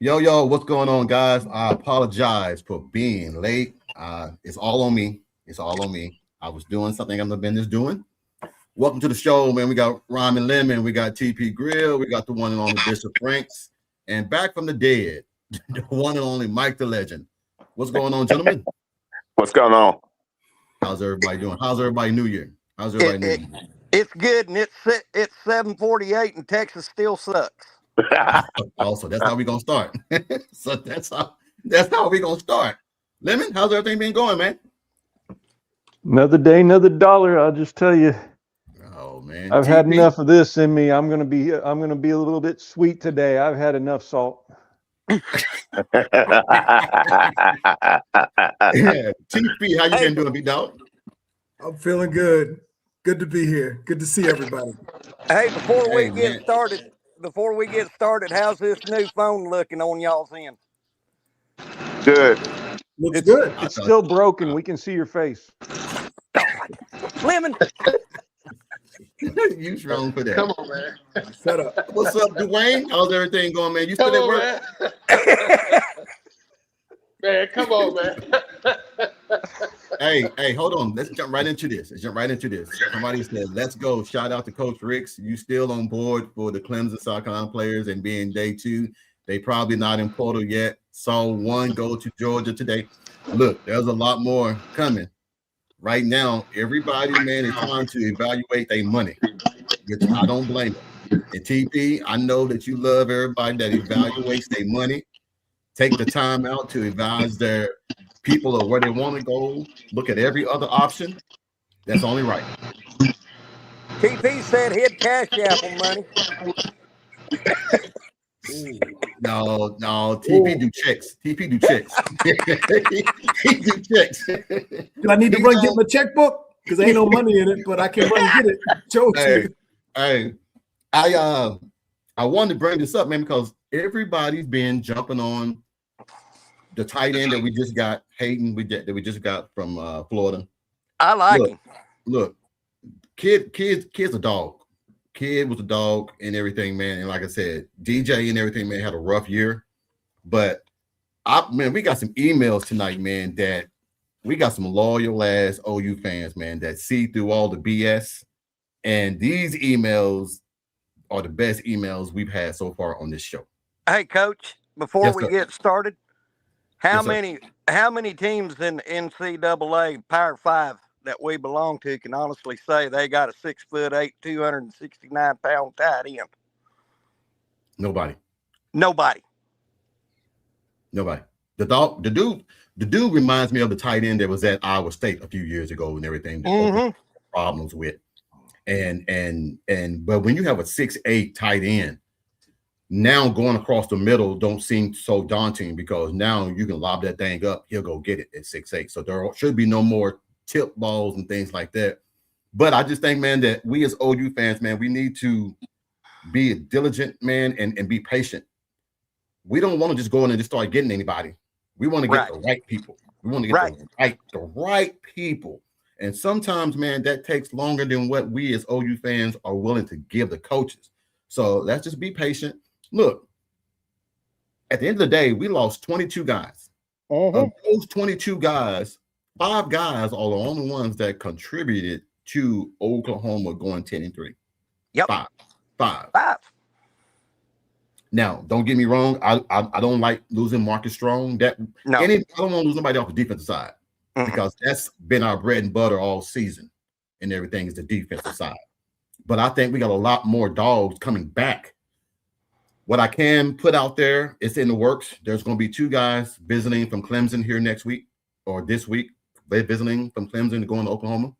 Yo, what's going on, guys? I apologize for being late. It's all on me. It's all on me. I was doing something I've been just doing. Welcome to the show, man. We got Rhyme and Lemon, we got TP Grill, we got the one and only Bishop Franks, and back from the dead, the one and only Mike the Legend. What's going on, gentlemen? What's going on? How's everybody doing? How's everybody New Year? How's everybody New Year? It's good, and it's 7:48, and Texas still sucks. Also, that's how we gonna start. So that's how we gonna start. Lemon, how's everything been going, man? Another day, another dollar. I'll just tell you. Oh man, I've had enough of this in me. I'm gonna be a little bit sweet today. I've had enough salt. Yeah, TP, how you been doing, B-Dog? I'm feeling good. Good to be here. Good to see everybody. Hey, before we Hey, get man. started, how's this new phone looking on y'all's end? Good. Looks good. It's still broken. We can see your face. Lemon, You wrong for that. Come on, man. Shut up. What's up, Dwayne? How's everything going, man? You still Come at on, work? man. Man, come on, man. Hey, hold on. Let's jump right into this. Somebody said, let's go. Shout out to Coach Ricks. You still on board for the Clemson South Carolina players and being day 2. They probably not in portal yet. Saw one go to Georgia today. Look, there's a lot more coming. Right now, everybody, man, is trying to evaluate their money, which I don't blame them. And TP, I know that you love everybody that evaluates their money. Take the time out to advise their people of where they want to go. Look at every other option. That's only right. TP said he'd cash apple money. No, TP do checks. He do checks. Do I need to run get my checkbook? Because ain't no money in it, but I can run and get it. Chose Hey, I wanted to bring this up, man, because everybody's been jumping on the tight end that we just got, Hayden, that we just got from Florida. I like him. Look, kid's a dog. Kid was a dog and everything, man. And like I said, DJ and everything, man, had a rough year. But we got some emails tonight, man, that we got some loyal ass OU fans, man, that see through all the BS. And these emails are the best emails we've had so far on this show. Hey, Coach, before Yes, we sir. get started, how Yes, sir. many teams in NCAA Power 5 that we belong to can honestly say they got a 6'8", 269-pound tight end? Nobody. The dude reminds me of the tight end that was at Iowa State a few years ago and everything that problems with. But when you have a 6'8" tight end, now going across the middle don't seem so daunting because now you can lob that thing up, he'll go get it at 6'8". So there should be no more tip balls and things like that. But I just think, man, that we as OU fans, man, we need to be diligent, man, and be patient. We don't want to just go in and just start getting anybody. We want to get the right people. We want to get the right people. And sometimes, man, that takes longer than what we as OU fans are willing to give the coaches. So let's just be patient. Look, at the end of the day, we lost 22 guys. Of those 22 guys, 5 guys are the only ones that contributed to Oklahoma going 10-3. Yep. 5. Now, don't get me wrong. I don't like losing Marcus Strong. I don't want to lose nobody off the defensive side because that's been our bread and butter all season, and everything is the defensive side. But I think we got a lot more dogs coming back. What I can put out there, it's in the works. There's going to be 2 guys visiting from Clemson here next week or this week. They're visiting from Clemson to going to Oklahoma.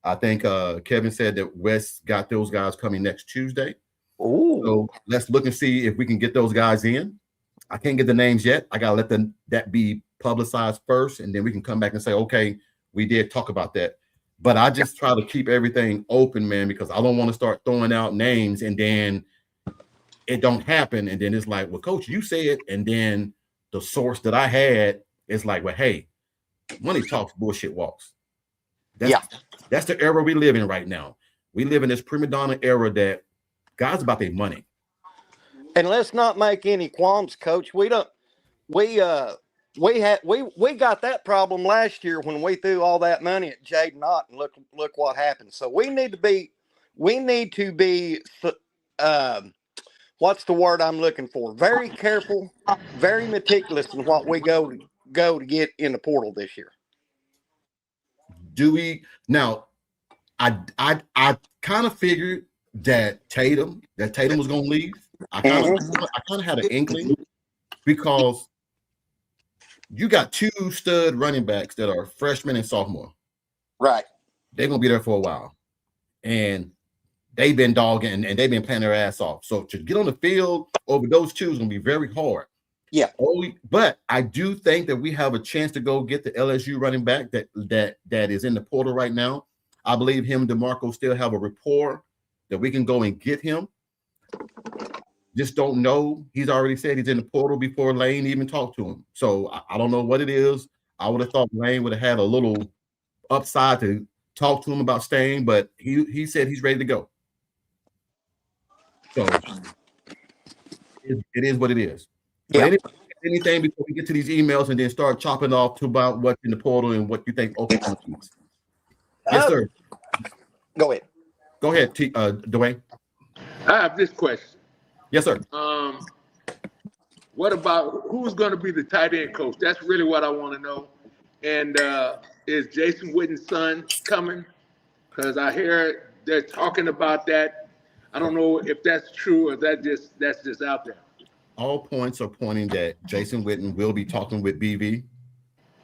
I think Kevin said that Wes got those guys coming next Tuesday. So let's look and see if we can get those guys in. I can't get the names yet. I got to let that be publicized first, and then we can come back and say, okay, we did talk about that. But I just try to keep everything open, man, because I don't want to start throwing out names and then it don't happen. And then it's like, well, Coach, you said, and then the source that I had is like, well, hey, money talks, bullshit walks. That's the era we live in right now. We live in this prima donna era that guys about their money. And let's not make any qualms, Coach. We got that problem last year when we threw all that money at Jaden Ott, and look what happened. So we need to be what's the word I'm looking for? Very careful, very meticulous in what we go to get in the portal this year. Do we now? I kind of figured that Tatum was going to leave. I kind of had an inkling because you got two stud running backs that are freshmen and sophomore. Right. They're going to be there for a while, and they've been dogging and they've been playing their ass off. So to get on the field over those two is going to be very hard. Yeah. But I do think that we have a chance to go get the LSU running back that is in the portal right now. I believe him and DeMarco still have a rapport that we can go and get him. Just don't know. He's already said he's in the portal before Lane even talked to him. So I don't know what it is. I would have thought Lane would have had a little upside to talk to him about staying, but he said he's ready to go. So it is what it is. Yeah. But anything before we get to these emails and then start chopping off to about what's in the portal and what you think Oklahoma needs. Yes, sir. Go ahead. Go ahead, Dwayne. I have this question. Yes, sir. What about who's going to be the tight end coach? That's really what I want to know. And is Jason Witten's son coming? Because I hear they're talking about that. I don't know if that's true or that's just out there. All points are pointing that Jason Witten will be talking with BV.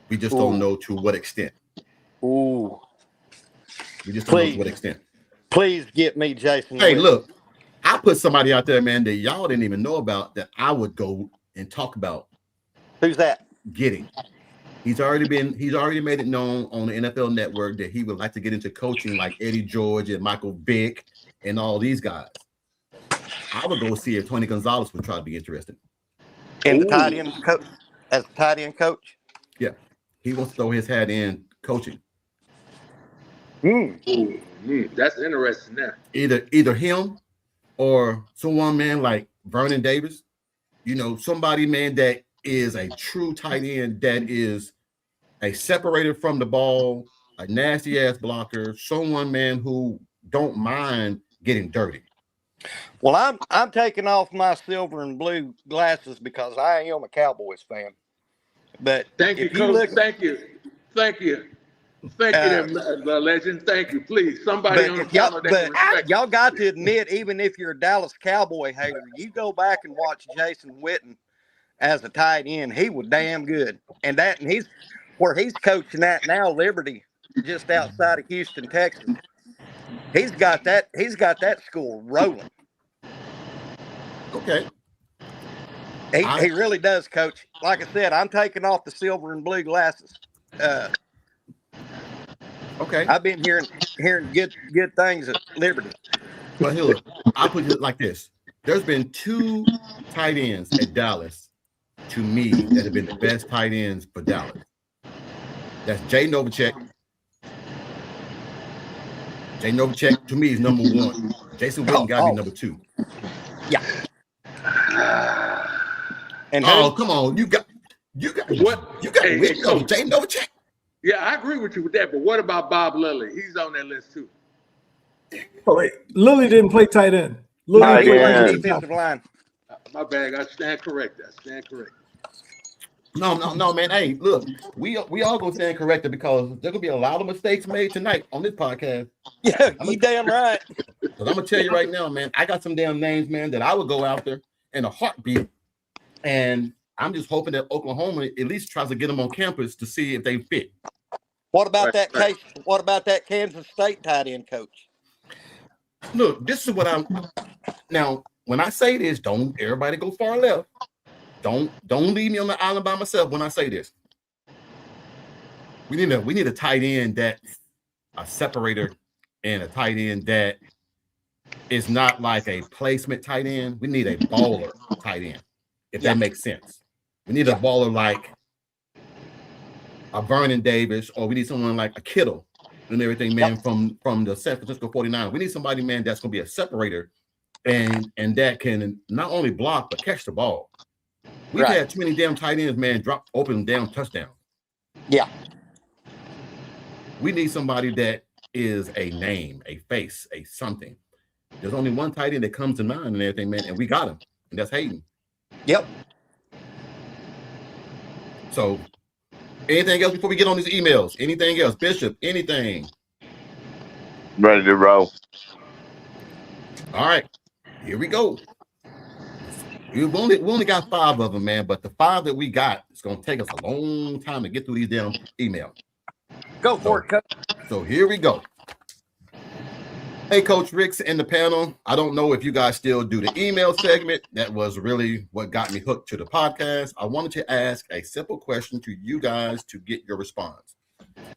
We just don't know to what extent. Ooh. We just don't know to what extent. Please get me Jason. Hey, Witten. look, I put somebody out there, man, that y'all didn't even know about that I would go and talk about. Who's that? Getting. He's already made it known on the NFL Network that he would like to get into coaching like Eddie George and Michael Vick and all these guys. I would go see if Tony Gonzalez would try to be interested. And the tight end coach, as a tight end coach? Yeah. He wants to throw his hat in coaching. That's interesting there. Either him or someone, man, like Vernon Davis, somebody, man, that is a true tight end, that is a separator from the ball, a nasty ass blocker, someone, man, who don't mind getting dirty. Well, I'm taking off my silver and blue glasses because I am a Cowboys fan. But thank you, Coach. Thank you, legend. Thank you. Please, somebody on the panel that can respect. Y'all got to admit, even if you're a Dallas Cowboy hater, you go back and watch Jason Witten as a tight end. He was damn good, and he's where he's coaching at now, Liberty, just outside of Houston, Texas. He's got that school rolling. Okay. He really does, Coach. Like I said, I'm taking off the silver and blue glasses. Okay. I've been hearing good things at Liberty. Well, here, look, I'll put it like this. There's been two tight ends at Dallas, to me, that have been the best tight ends for Dallas. That's Jay Novacek. Jay Novacek, to me, is number one. Jason Witten got to be number two. Yeah. And come on, you got what? You got Jay Novacek. Yeah, I agree with you with that. But what about Bob Lilly? He's on that list too. Oh, wait. Lilly didn't play tight end. Lilly played defensive line. My bad. I stand corrected. No, man. Hey, look, we all gonna stand corrected because there's gonna be a lot of mistakes made tonight on this podcast. Yeah, you damn right. Because I'm gonna tell you right now, man, I got some damn names, man, that I would go after in a heartbeat, and I'm just hoping that Oklahoma at least tries to get them on campus to see if they fit. What about that case? What about that Kansas State tight end coach? Look, this is what I'm now. When I say this, don't everybody go far left. Don't leave me on the island by myself when I say this. We need a tight end that's a separator and a tight end that is not like a placement tight end. We need a baller tight end, if that makes sense. We need a baller like a Vernon Davis, or we need someone like a Kittle and everything, man, from the San Francisco 49ers. We need somebody, man, that's going to be a separator and that can not only block but catch the ball. We've had too many damn tight ends, man, drop open down touchdown. Yeah. We need somebody that is a name, a face, a something. There's only one tight end that comes to mind and everything, man, and we got him, and that's Hayden. Yep. So, anything else before we get on these emails? Anything else, Bishop? Anything? Ready to roll. All right, here we go. We only got 5 of them, man, but the 5 that we got, it's going to take us a long time to get through these damn emails. Go for it, Coach. So here we go. Hey, Coach Ricks and the panel. I don't know if you guys still do the email segment. That was really what got me hooked to the podcast. I wanted to ask a simple question to you guys to get your response.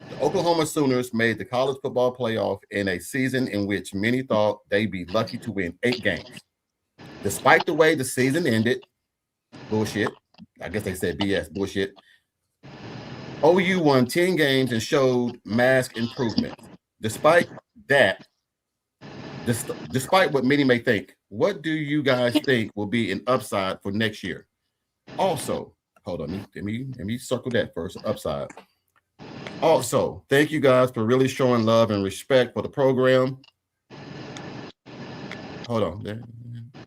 The Oklahoma Sooners made the college football playoff in a season in which many thought they'd be lucky to win 8 games. Despite the way the season ended, bullshit. I guess they said BS, bullshit. OU won 10 games and showed massive improvement. Despite that, despite what many may think, what do you guys think will be an upside for next year? Also, hold on, let me circle that first, upside. Also, thank you guys for really showing love and respect for the program. Hold on.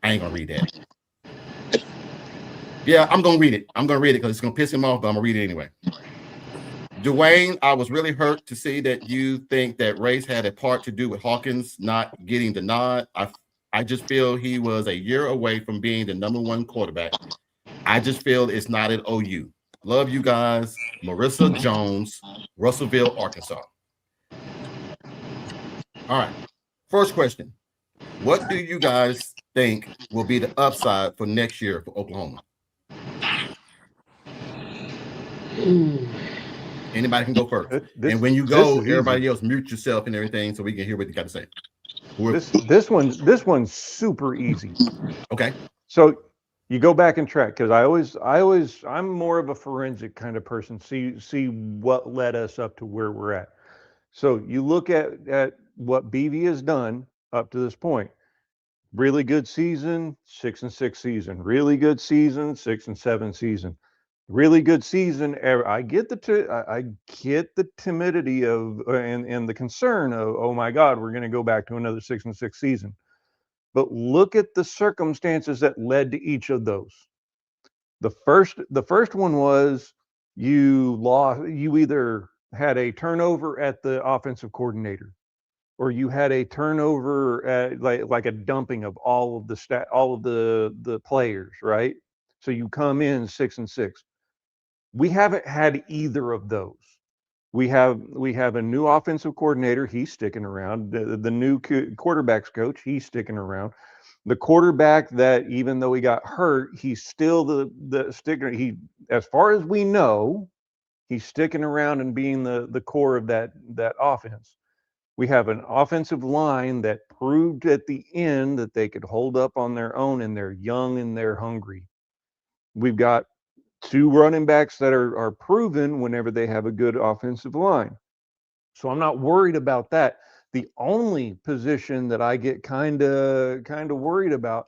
I ain't gonna read that. Yeah, I'm gonna read it. I'm gonna read it because it's gonna piss him off, but I'm gonna read it anyway. Dwayne, I was really hurt to see that you think that race had a part to do with Hawkins not getting the nod. I just feel he was a year away from being the #1 quarterback. I just feel it's not at OU. Love you guys. Marissa Jones, Russellville, Arkansas. All right. First question. What do you guys think will be the upside for next year for Oklahoma? Anybody can go first. And when you go, everybody else mute yourself and everything so we can hear what you got to say. This one's super easy. Okay. So you go back and track, because I'm more of a forensic kind of person. See what led us up to where we're at. So you look at what BV has done up to this point. Really good season, 6-6 season. Really good season, 6-7 season. Really good season. I get the timidity of and the concern of, oh my God, we're going to go back to another 6-6 season. But look at the circumstances that led to each of those. The first one was you either had a turnover at the offensive coordinator, or you had a turnover at like a dumping of all of the players, right? So you come in 6-6. We haven't had either of those. We have a new offensive coordinator. He's sticking around. The new quarterbacks coach. He's sticking around. The quarterback that, even though he got hurt, he's still the sticker. He, as far as we know, he's sticking around and being the core of that offense. We have an offensive line that proved at the end that they could hold up on their own, and they're young and they're hungry. We've got 2 running backs that are proven whenever they have a good offensive line. So I'm not worried about that. The only position that I get kind of worried about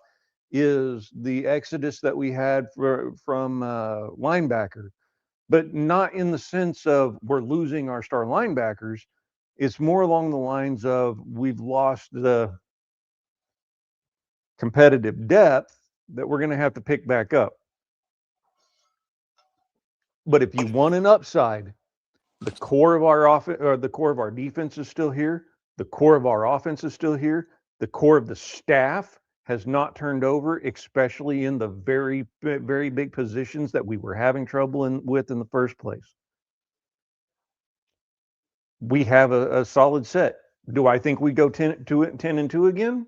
is the exodus that we had from linebacker, but not in the sense of we're losing our star linebackers. It's more along the lines of we've lost the competitive depth that we're going to have to pick back up. But if you want an upside, the core of our offense, or the core of our defense, is still here. The core of our offense is still here. The core of the staff has not turned over, especially in the very, very big positions that we were having trouble with in the first place. We have a solid set. Do I think we go 10-2 again?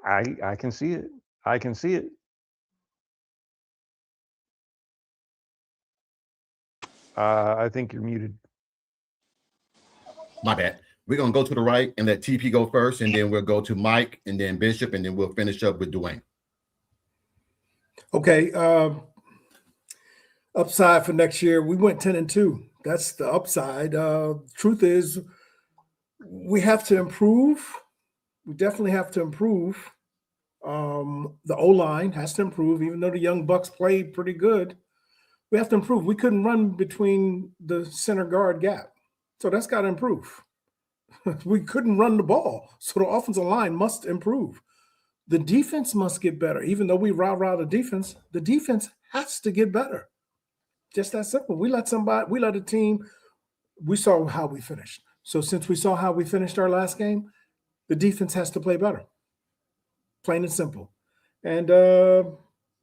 I can see it. I can see it. I think you're muted. My bad. We're going to go to the right and let TP go first, and then we'll go to Mike and then Bishop, and then we'll finish up with Dwayne. Okay. Upside for next year, we went 10-2. That's the upside. Truth is, we have to improve. We definitely have to improve. The O-line has to improve, even though the Young Bucks played pretty good. We have to improve. We couldn't run between the center guard gap. So that's got to improve. We couldn't run the ball. So the offensive line must improve. The defense must get better. Even though we rah-rah the defense has to get better. Just that simple. We let a team, we saw how we finished. So since we saw how we finished our last game, the defense has to play better. Plain and simple. And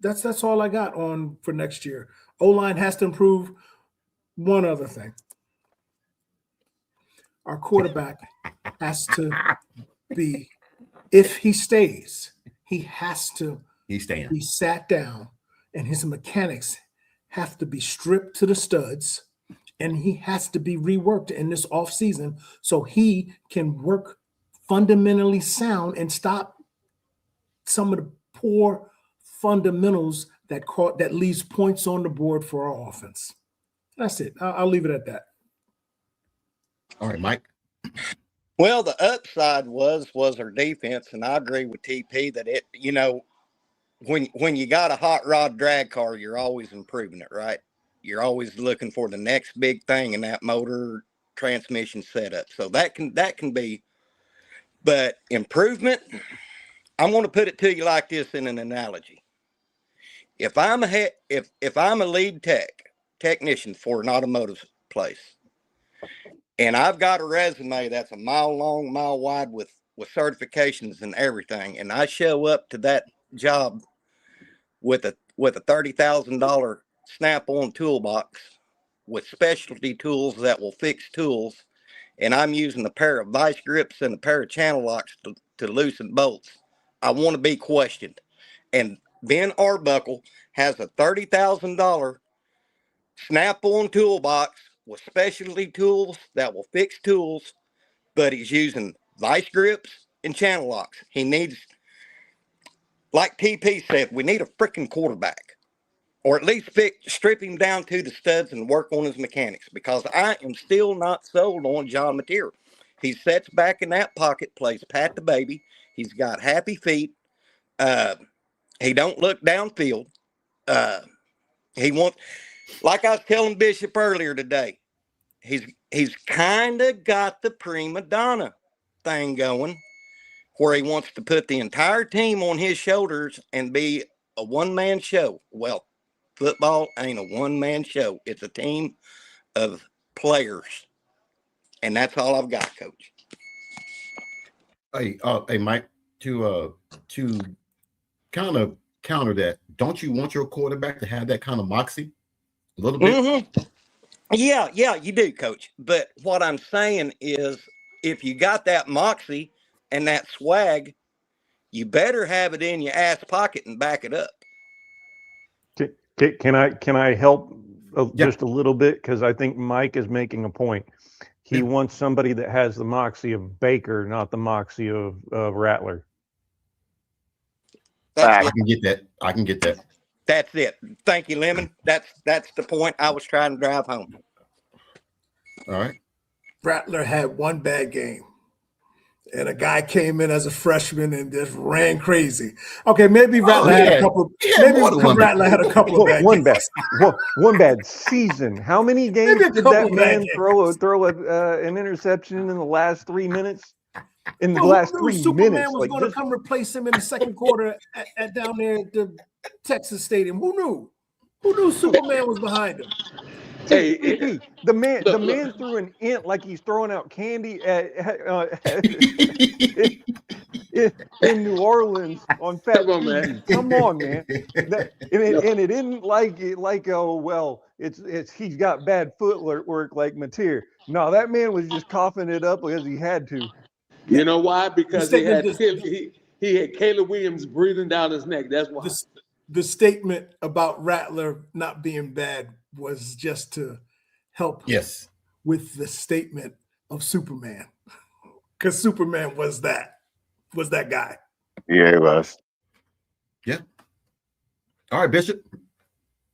that's all I got on for next year. O-line has to improve. One other thing. Our quarterback has to be, if he stays, he has to be sat down, and his mechanics have to be stripped to the studs, and he has to be reworked in this offseason so he can work fundamentally sound and stop some of the poor fundamentals that leaves points on the board for our offense. That's it. I'll leave it at that. All right, Mike. Well, the upside was our defense, and I agree with TP that it, when you got a hot rod drag car, you're always improving it, right? You're always looking for the next big thing in that motor transmission setup. So that can be, but improvement. I'm going to put it to you like this in an analogy. If I'm a lead technician for an automotive place, and I've got a resume that's a mile long, mile wide with certifications and everything, and I show up to that job with a $30,000 Snap-on toolbox with specialty tools that will fix tools, and I'm using a pair of vice grips and a pair of channel locks to loosen bolts, I want to be questioned. And Ben Arbuckle has a $30,000 Snap-on toolbox with specialty tools that will fix tools, but he's using vice grips and channel locks. He needs, like TP said, we need a freaking quarterback, or at least strip him down to the studs and work on his mechanics, because I am still not sold on John Mateer. He sits back in that pocket, plays pat the baby. He's got happy feet. He don't look downfield. He wants, like I was telling Bishop earlier today, he's kind of got the prima donna thing going, where he wants to put the entire team on his shoulders and be a one-man show. Well, football ain't a one-man show. It's a team of players. And that's all I've got, Coach. Hey, Mike, to kind of counter that, don't you want your quarterback to have that kind of moxie a little bit? Mm-hmm. Yeah, you do, Coach. But what I'm saying is, if you got that moxie and that swag, you better have it in your ass pocket and back it up. Can I help just a little bit? Because I think Mike is making a point. He wants somebody that has the moxie of Baker, not the moxie of Rattler. I can get that. That's it. Thank you, Lemon. That's the point I was trying to drive home. All right. Rattler had one bad game, and a guy came in as a freshman and just ran crazy. Okay, maybe Rattler had a couple. Maybe Rattler had a couple of bad games. One bad season. How many games did that man throw an interception in the last 3 minutes? In the last 3 minutes, Superman was going to come replace him in the second quarter at down there at the Texas Stadium. Who knew? Who knew Superman was behind him? Hey, the man threw an int like he's throwing out candy in New Orleans on Fat Tuesday. Come on, man. And it didn't like oh well, it's he's got bad footwork like Mateer. No, that man was just coughing it up because he had to. You know why? Because he had Caleb Williams breathing down his neck. That's why. The statement about Rattler not being bad was just to help with the statement of Superman, because Superman was that guy. Yeah, he was. Yeah. All right, Bishop.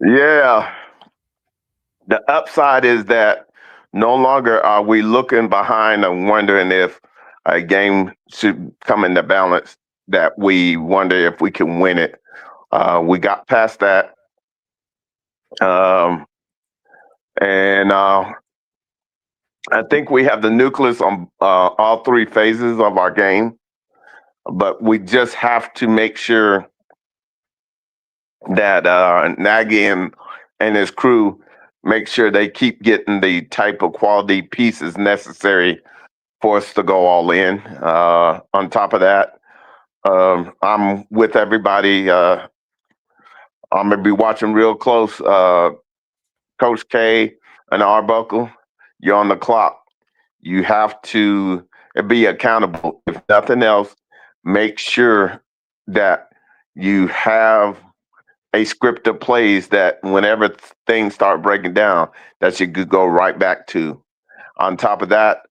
Yeah. The upside is that no longer are we looking behind and wondering if a game should come into balance that we wonder if we can win it. We got past that. And I think we have the nucleus on all three phases of our game, but we just have to make sure that Nagy and his crew make sure they keep getting the type of quality pieces necessary for us to go all in. On top of that, I'm with everybody. I'm gonna be watching real close. Coach K and Arbuckle, you're on the clock. You have to be accountable. If nothing else, make sure that you have a script of plays that whenever things start breaking down, that you could go right back to. On top of that,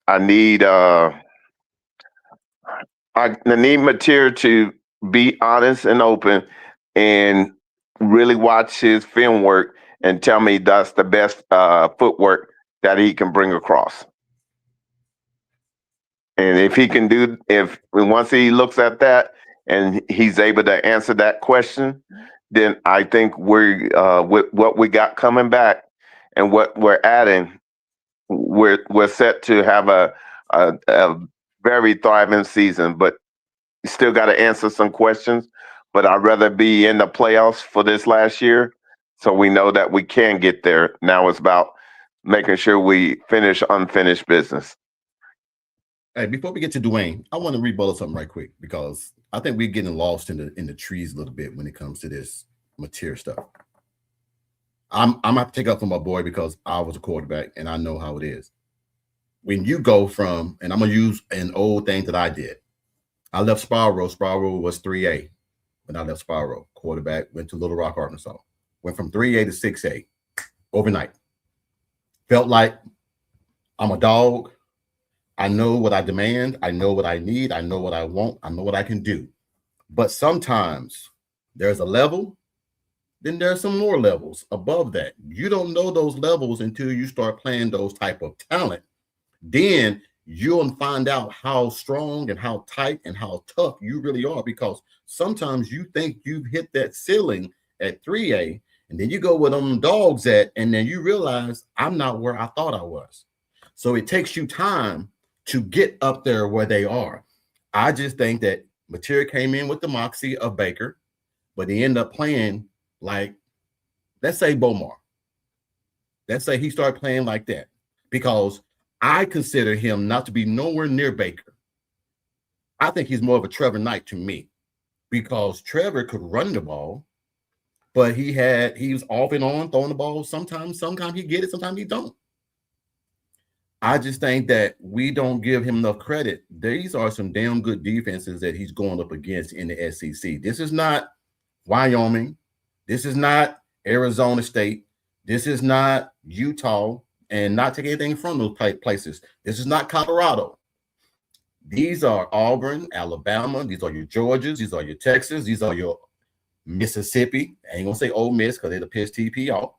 I need Mateer to be honest and open and really watch his film work and tell me that's the best footwork that he can bring across. And if he can do, once he looks at that and he's able to answer that question, then I think we're with what we got coming back and what we're adding, we're set to have a very thriving season. But you still got to answer some questions. But I'd rather be in the playoffs for this last year, so we know that we can get there. Now it's about making sure we finish unfinished business. Hey, before we get to Dwayne, I want to rebuttal something right quick because I think we're getting lost in the trees a little bit when it comes to this Mateer stuff. I'm gonna have to take up for my boy because I was a quarterback and I know how it is. When you go from, and I'm gonna use an old thing that I did. I left Sparrow. Sparrow was 3A when I left Sparrow. Quarterback, went to Little Rock, Arkansas. Went from 3A to 6A overnight. Felt like I'm a dog. I know what I demand. I know what I need. I know what I want. I know what I can do. But sometimes there's a level, then there's some more levels above that. You don't know those levels until you start playing those type of talent. Then you'll find out how strong and how tight and how tough you really are, because sometimes you think you've hit that ceiling at 3A, and then you go where them dogs at, and then you realize I'm not where I thought I was. So it takes you time to get up there where they are. I just think that Mateer came in with the moxie of Baker, but he ended up playing like, let's say Bomar. Let's say he started playing like that, because I consider him not to be nowhere near Baker. I think he's more of a Trevor Knight to me, because Trevor could run the ball, but he was off and on throwing the ball. Sometimes he get it, sometimes he don't. I just think that we don't give him enough credit. These are some damn good defenses that he's going up against in the SEC. This is not Wyoming. This is not Arizona State. This is not Utah, and not take anything from those places. This is not Colorado. These are Auburn, Alabama. These are your Georgias. These are your Texas. These are your Mississippi. I ain't going to say Ole Miss because they'll piss TP off.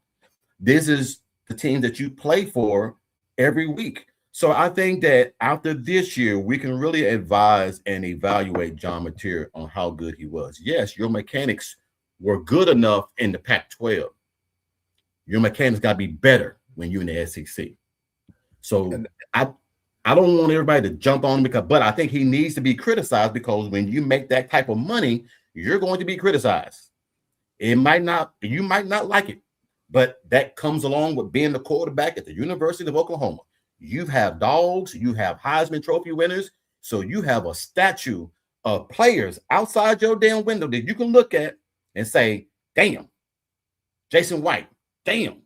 This is the team that you play for every week. So I think that after this year, we can really advise and evaluate John Mateer on how good he was. Yes, your mechanics were good enough in the Pac-12. Your mechanics got to be better when you're in the SEC. So I don't want everybody to jump on him, but I think he needs to be criticized, because when you make that type of money, you're going to be criticized. You might not like it, but that comes along with being the quarterback at the University of Oklahoma. You have dogs, you have Heisman Trophy winners, so you have a statue of players outside your damn window that you can look at and say, damn, Jason White, damn,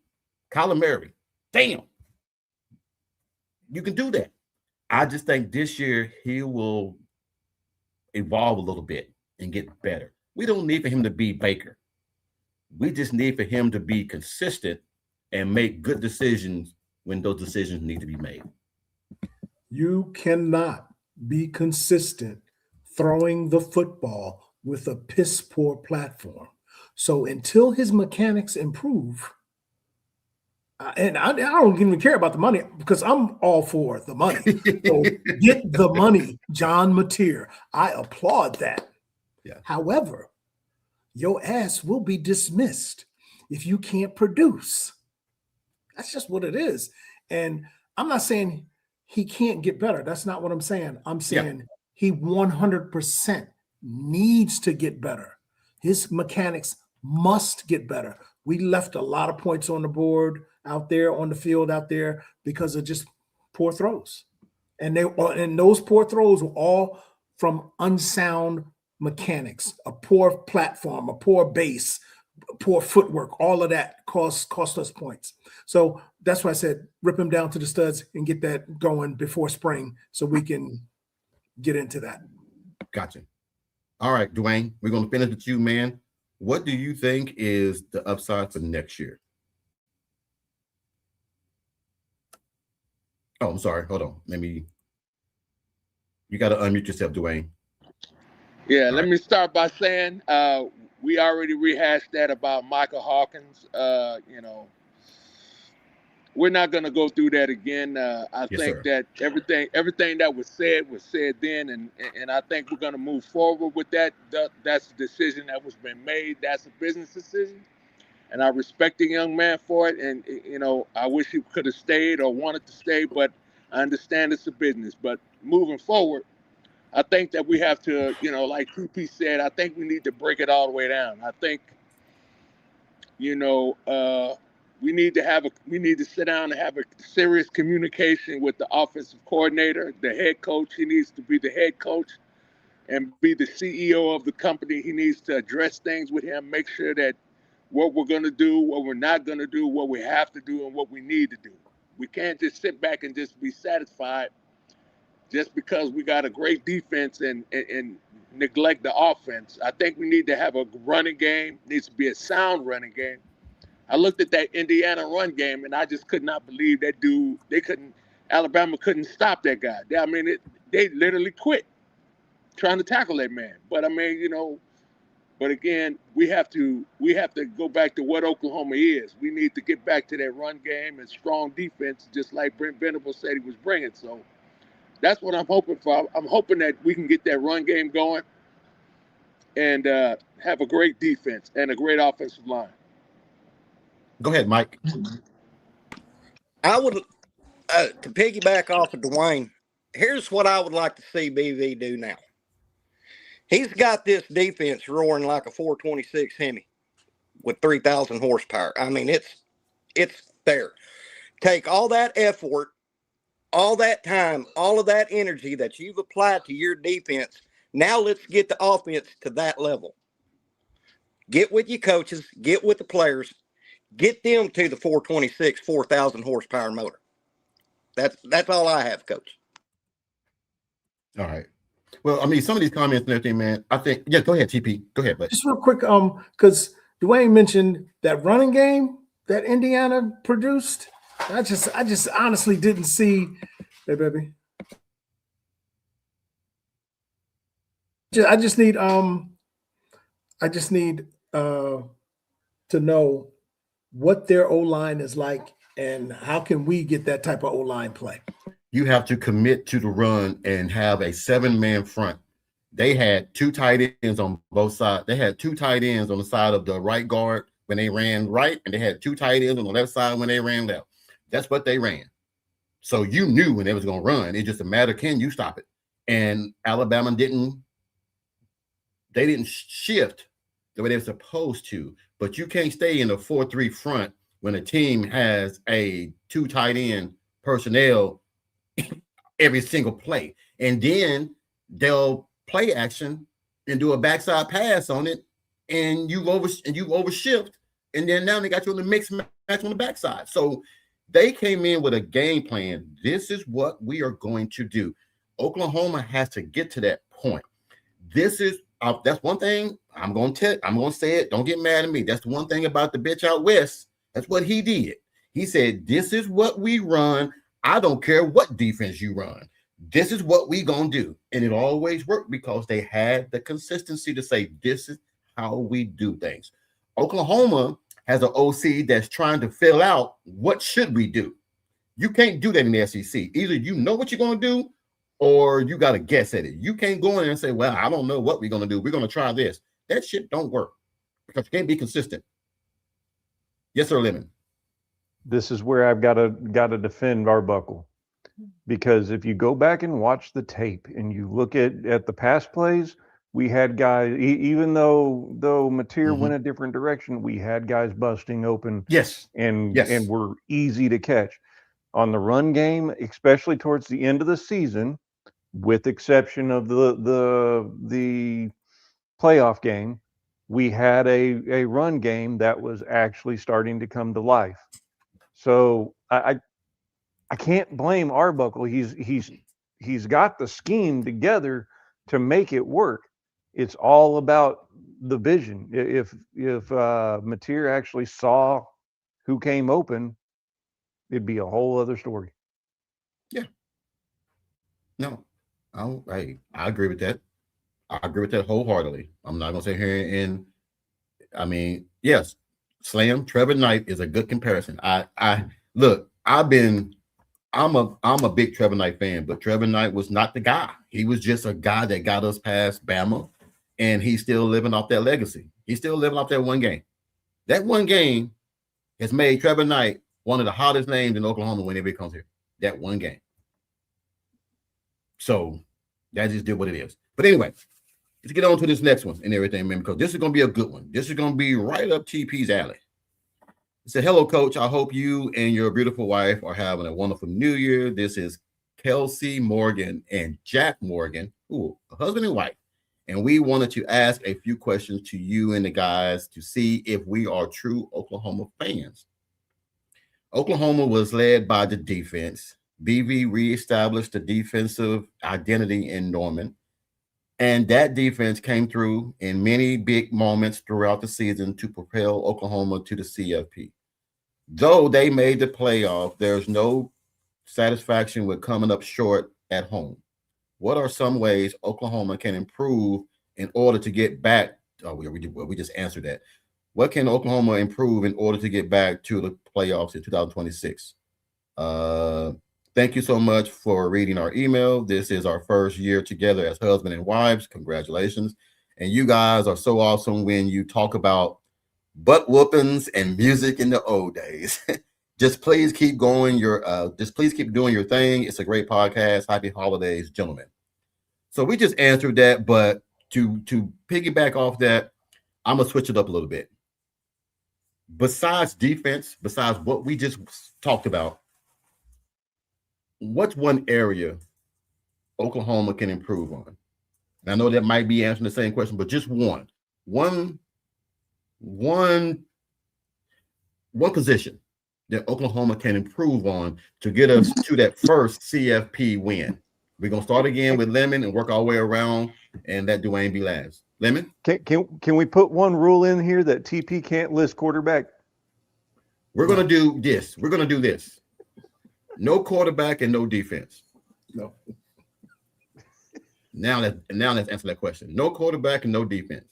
Kyler Murray, damn. You can do that. I just think this year he will evolve a little bit and get better. We don't need for him to be Baker. We just need for him to be consistent and make good decisions when those decisions need to be made. You cannot be consistent throwing the football with a piss poor platform. So until his mechanics improve, And I don't even care about the money because I'm all for the money. So get the money, John Mateer. I applaud that. Yeah. However, your ass will be dismissed if you can't produce. That's just what it is. And I'm not saying he can't get better. That's not what I'm saying. I'm saying he 100% needs to get better. His mechanics must get better. We left a lot of points on the board out there on the field out there because of just poor throws. And those poor throws were all from unsound mechanics, a poor platform, a poor base, poor footwork. All of that cost us points. So that's why I said rip him down to the studs and get that going before spring so we can get into that. Gotcha. All right, Dwayne, we're going to finish with you, man. What do you think is the upside for next year? Oh, I'm sorry. Hold on. You got to unmute yourself, Dwayne. Yeah, let me start by saying we already rehashed that about Michael Hawkins. We're not going to go through that again. I think that everything that was said then, and I think we're going to move forward with that. That's a decision that was been made. That's a business decision, and I respect the young man for it. And I wish he could have stayed or wanted to stay, but I understand it's a business. But moving forward, I think that we have to, like QP said, I think we need to break it all the way down. I think, we need to sit down and have a serious communication with the offensive coordinator, the head coach. He needs to be the head coach and be the CEO of the company. He needs to address things with him, make sure that what we're going to do, what we're not going to do, what we have to do, and what we need to do. We can't just sit back and just be satisfied just because we got a great defense and neglect the offense. I think we need to have a running game. It needs to be a sound running game. I looked at that Indiana run game, and I just could not believe that dude. Alabama couldn't stop that guy. They literally quit trying to tackle that man. But but again, we have to go back to what Oklahoma is. We need to get back to that run game and strong defense, just like Brent Venables said he was bringing. So that's what I'm hoping for. I'm hoping that we can get that run game going and have a great defense and a great offensive line. Go ahead, Mike. I would, to piggyback off of Dwayne, here's what I would like to see BV do now. He's got this defense roaring like a 426 Hemi with 3,000 horsepower. I mean, it's there. Take all that effort, all that time, all of that energy that you've applied to your defense. Now let's get the offense to that level. Get with your coaches, get with the players, get them to the 426, 4,000 horsepower motor. That's all I have, Coach. All right. Well, some of these comments and everything, man, I think, go ahead, TP. Go ahead, buddy. Just real quick, because Dwayne mentioned that running game that Indiana produced. I just honestly didn't see. Hey, baby. I just need to know what their O-line is like and how can we get that type of O-line play. You have to commit to the run and have a 7-man front. They had 2 tight ends on both sides. They had 2 tight ends on the side of the right guard when they ran right, and they had 2 tight ends on the left side when they ran left. That's what they ran. So you knew when they was going to run. It's just a matter, can you stop it? And Alabama didn't shift the way they were supposed to. But you can't stay in a 4-3 front when a team has a 2 tight end personnel every single play. And then they'll play action and do a backside pass on it, and you overshift, and then now they got you on the mix match on the backside. So they came in with a game plan. This is what we are going to do. Oklahoma has to get to that point. This is that's one thing I'm going to say it. Don't get mad at me. That's the one thing about the bitch out west. That's what he did. He said, this is what we run. I don't care what defense you run. This is what we going to do. And it always worked because they had the consistency to say, this is how we do things. Oklahoma has an OC that's trying to fill out what should we do. You can't do that in the SEC. Either you know what you're going to do or you got to guess at it. You can't go in there and say, well, I don't know what we're going to do. We're going to try this. That shit don't work because you can't be consistent. Yes, sir, Lemon. This is where I've got to defend Arbuckle, because if you go back and watch the tape and you look at the pass plays, we had guys, even though Mateer went a different direction, we had guys busting open. Yes. And were easy to catch. On the run game, especially towards the end of the season, with exception of the playoff game, we had a run game that was actually starting to come to life. So I can't blame Arbuckle. He's got the scheme together to make it work. It's all about the vision. If Mateer actually saw who came open, it'd be a whole other story. Yeah. No, I agree with that. I agree with that wholeheartedly. I'm not gonna sit here and I mean, yes, Slam, Trevor Knight is a good comparison. I'm a big Trevor Knight fan, but Trevor Knight was not the guy. He was just a guy that got us past Bama, and he's still living off that legacy. He's still living off that one game. That one game has made Trevor Knight one of the hottest names in Oklahoma whenever he comes here. That one game. So that just did what it is. But anyway, let's get on to this next one and everything, man, because this is going to be a good one. This is going to be right up TP's alley. It said, hello, Coach. I hope you and your beautiful wife are having a wonderful New Year. This is Kelsey Morgan and Jack Morgan, a husband and wife. And we wanted to ask a few questions to you and the guys to see if we are true Oklahoma fans. Oklahoma was led by the defense. BV reestablished the defensive identity in Norman. And that defense came through in many big moments throughout the season to propel Oklahoma to the CFP. Though they made the playoff, there's no satisfaction with coming up short at home. What are some ways Oklahoma can improve in order to get back? We just answered that. What can Oklahoma improve in order to get back to the playoffs in 2026? Thank you so much for reading our email. This is our first year together as husband and wives. Congratulations. And you guys are so awesome when you talk about butt whoopings and music in the old days. Just please keep going. Please keep doing your thing. It's a great podcast. Happy holidays, gentlemen. So we just answered that, but to piggyback off that, I'm gonna switch it up a little bit. Besides defense, besides what we just talked about, what's one area Oklahoma can improve on? And I know that might be answering the same question, but just one position that Oklahoma can improve on to get us to that first CFP win. We're gonna start again with Lemon and work our way around, and that Dwayne be last. Lemon? Can we put one rule in here that TP can't list quarterback? We're gonna do this. We're gonna do this. No quarterback and no defense. No. Now let's answer that question. No quarterback and no defense.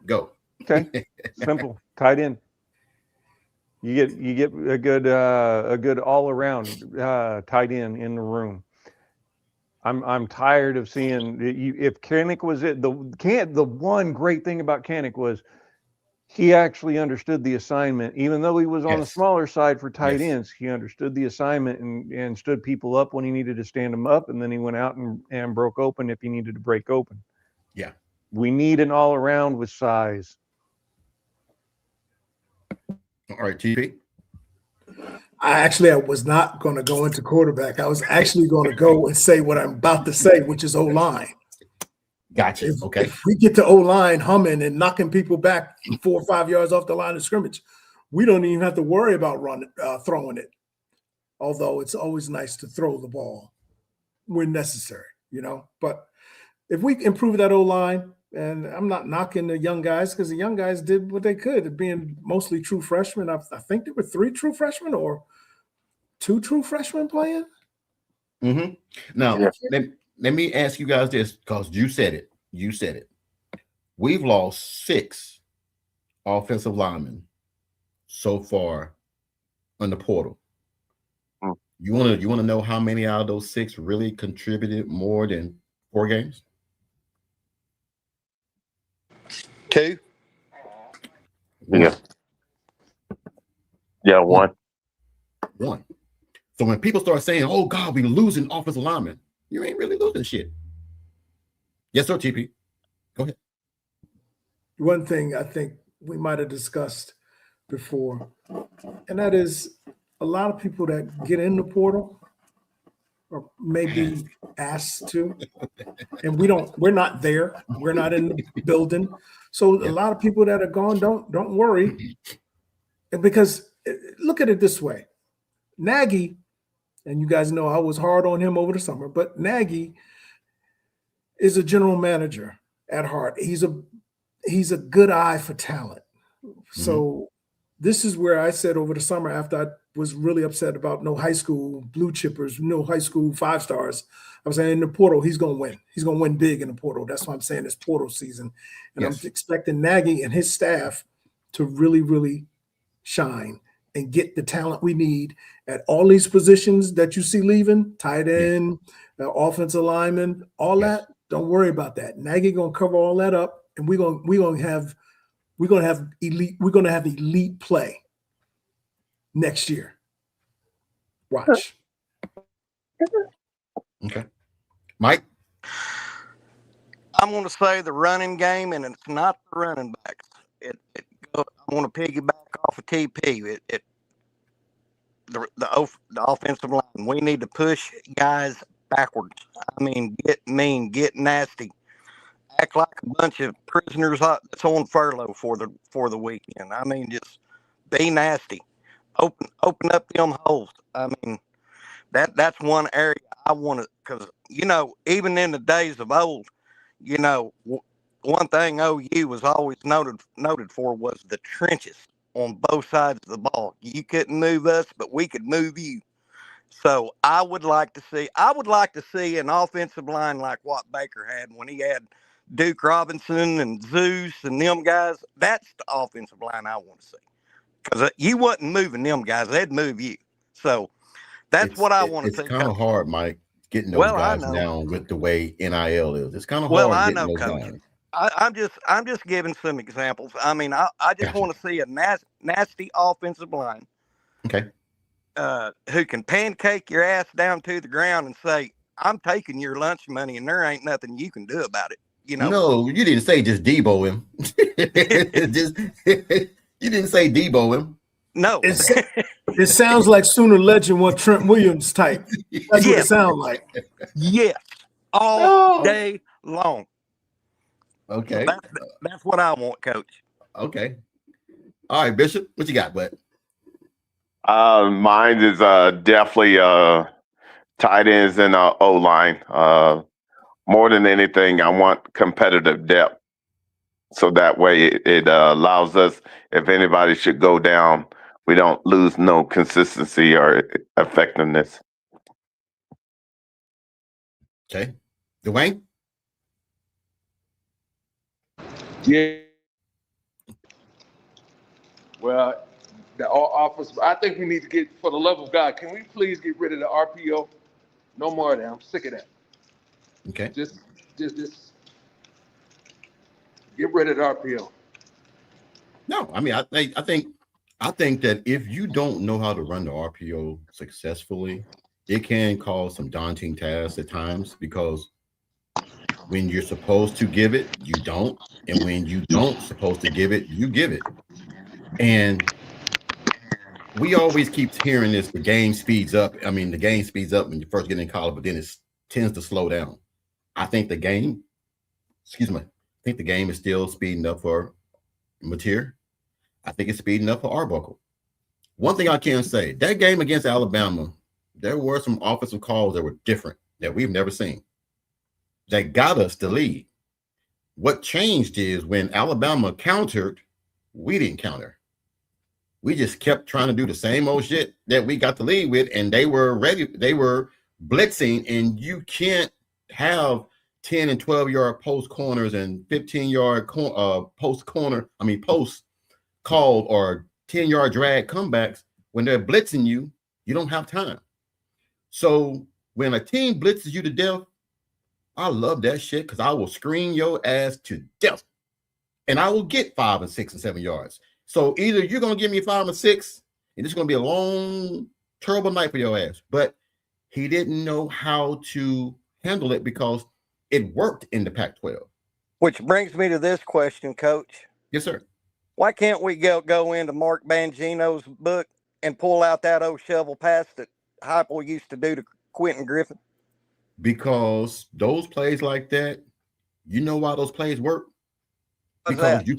Go. Okay. Simple. Tight end. You get a good all around tight end in the room. I'm tired of seeing if Kanik was it. The one great thing about Kanik was he actually understood the assignment, even though he was on the smaller side for tight ends. He understood the assignment and stood people up when he needed to stand them up, and then he went out and broke open if he needed to break open. Yeah, we need an all around with size. All right, TP. I was not going to go into quarterback. I was actually going to go and say what I'm about to say, which is O-line. Gotcha. Okay. If we get the O-line humming and knocking people back 4 or 5 yards off the line of scrimmage, we don't even have to worry about throwing it. Although it's always nice to throw the ball when necessary, But if we improve that O-line, and I'm not knocking the young guys because the young guys did what they could, being mostly true freshmen. I think there were 3 true freshmen or 2 true freshmen playing. Mm-hmm. Now, let me ask you guys this, because you said it. You said it. We've lost 6 offensive linemen so far on the portal. Mm. You want to know how many out of those 6 really contributed more than 4 games? 2. Yeah. Yeah, one. One. So when people start saying, "Oh God, we losing offensive linemen," you ain't really losing shit. Yes, sir, TP. Go ahead. One thing I think we might have discussed before, and that is a lot of people that get in the portal or maybe asked to, and we're not there. We're not in the building. So a lot of people that are gone, don't worry. And because look at it this way, Nagy, and you guys know I was hard on him over the summer, but Nagy is a general manager at heart. He's a good eye for talent. So this is where I said over the summer, after I was really upset about no high school blue chippers, no high school 5 stars, I was saying in the portal, he's going to win. He's going to win big in the portal. That's why I'm saying it's portal season. And Yes. I'm expecting Nagy and his staff to really, really shine and get the talent we need at all these positions that you see leaving, tight end, offensive lineman, all that. Don't worry about that. Nagy going to cover all that up, and we're going to have elite play next year. Watch. Okay. Mike? I'm going to say the running game, and it's not the running backs. I want to piggyback off of TP. The offensive line. We need to push guys backwards. I mean, get mean, get nasty, act like a bunch of prisoners that's on furlough for the weekend. I mean, just be nasty. Open up them holes. I mean, that's one area I want to, because even in the days of old, one thing OU was always noted for was the trenches on both sides of the ball. You couldn't move us, but we could move you. So I would like to see an offensive line like what Baker had when he had Duke Robinson and Zeus and them guys. That's the offensive line I want to see, because you wasn't moving them guys; they'd move you. So that's what I want to see. It's kind of hard, Mike, getting those guys down with the way NIL is. It's kind of hard. Well, I getting know, those Coach. down. I'm just giving some examples. I mean, I just want to see a nasty offensive line. Okay. Who can pancake your ass down to the ground and say, "I'm taking your lunch money, and there ain't nothing you can do about it." No, you didn't say just Debo him. You didn't say Debo him. No. It sounds like Sooner legend what Trent Williams type. That's what it sounds like. Yes. All day long. Okay. So that's what I want, Coach. Okay. All right, Bishop, what you got, bud? Mine is definitely tight ends and O-line. More than anything, I want competitive depth. So that way it allows us, if anybody should go down, we don't lose no consistency or effectiveness. Okay. Dwayne? Yeah. Well, the office, I think we need to get, for the love of God, can we please get rid of the RPO? No more of that. I'm sick of that. Okay. Just get rid of the RPO. No, I mean, I think that if you don't know how to run the RPO successfully, it can cause some daunting tasks at times, because when you're supposed to give it, you don't, and when you don't supposed to give it, you give it. And we always keep hearing this: the game speeds up. I mean, the game speeds up when you first get in college, but then it tends to slow down. I think the game, is still speeding up for Mateer. I think it's speeding up for Arbuckle. One thing I can say, that game against Alabama, there were some offensive calls that were different that we've never seen, that got us the lead. What changed is when Alabama countered, we didn't counter. We just kept trying to do the same old shit that we got the lead with, and they were ready. They were blitzing, and you can't have 10 and 12-yard post corners and 15-yard post called, or 10-yard drag comebacks. When they're blitzing you, you don't have time. So when a team blitzes you to death, I love that shit because I will screen your ass to death. And I will get 5 and 6 and 7 yards. So either you're going to give me 5 and 6, and it's going to be a long, terrible night for your ass. But he didn't know how to handle it because it worked in the Pac-12. Which brings me to this question, Coach. Yes, sir. Why can't we go into Mark Bangino's book and pull out that old shovel pass that Heupel used to do to Quentin Griffin? Because those plays like that, you know why those plays work? Because you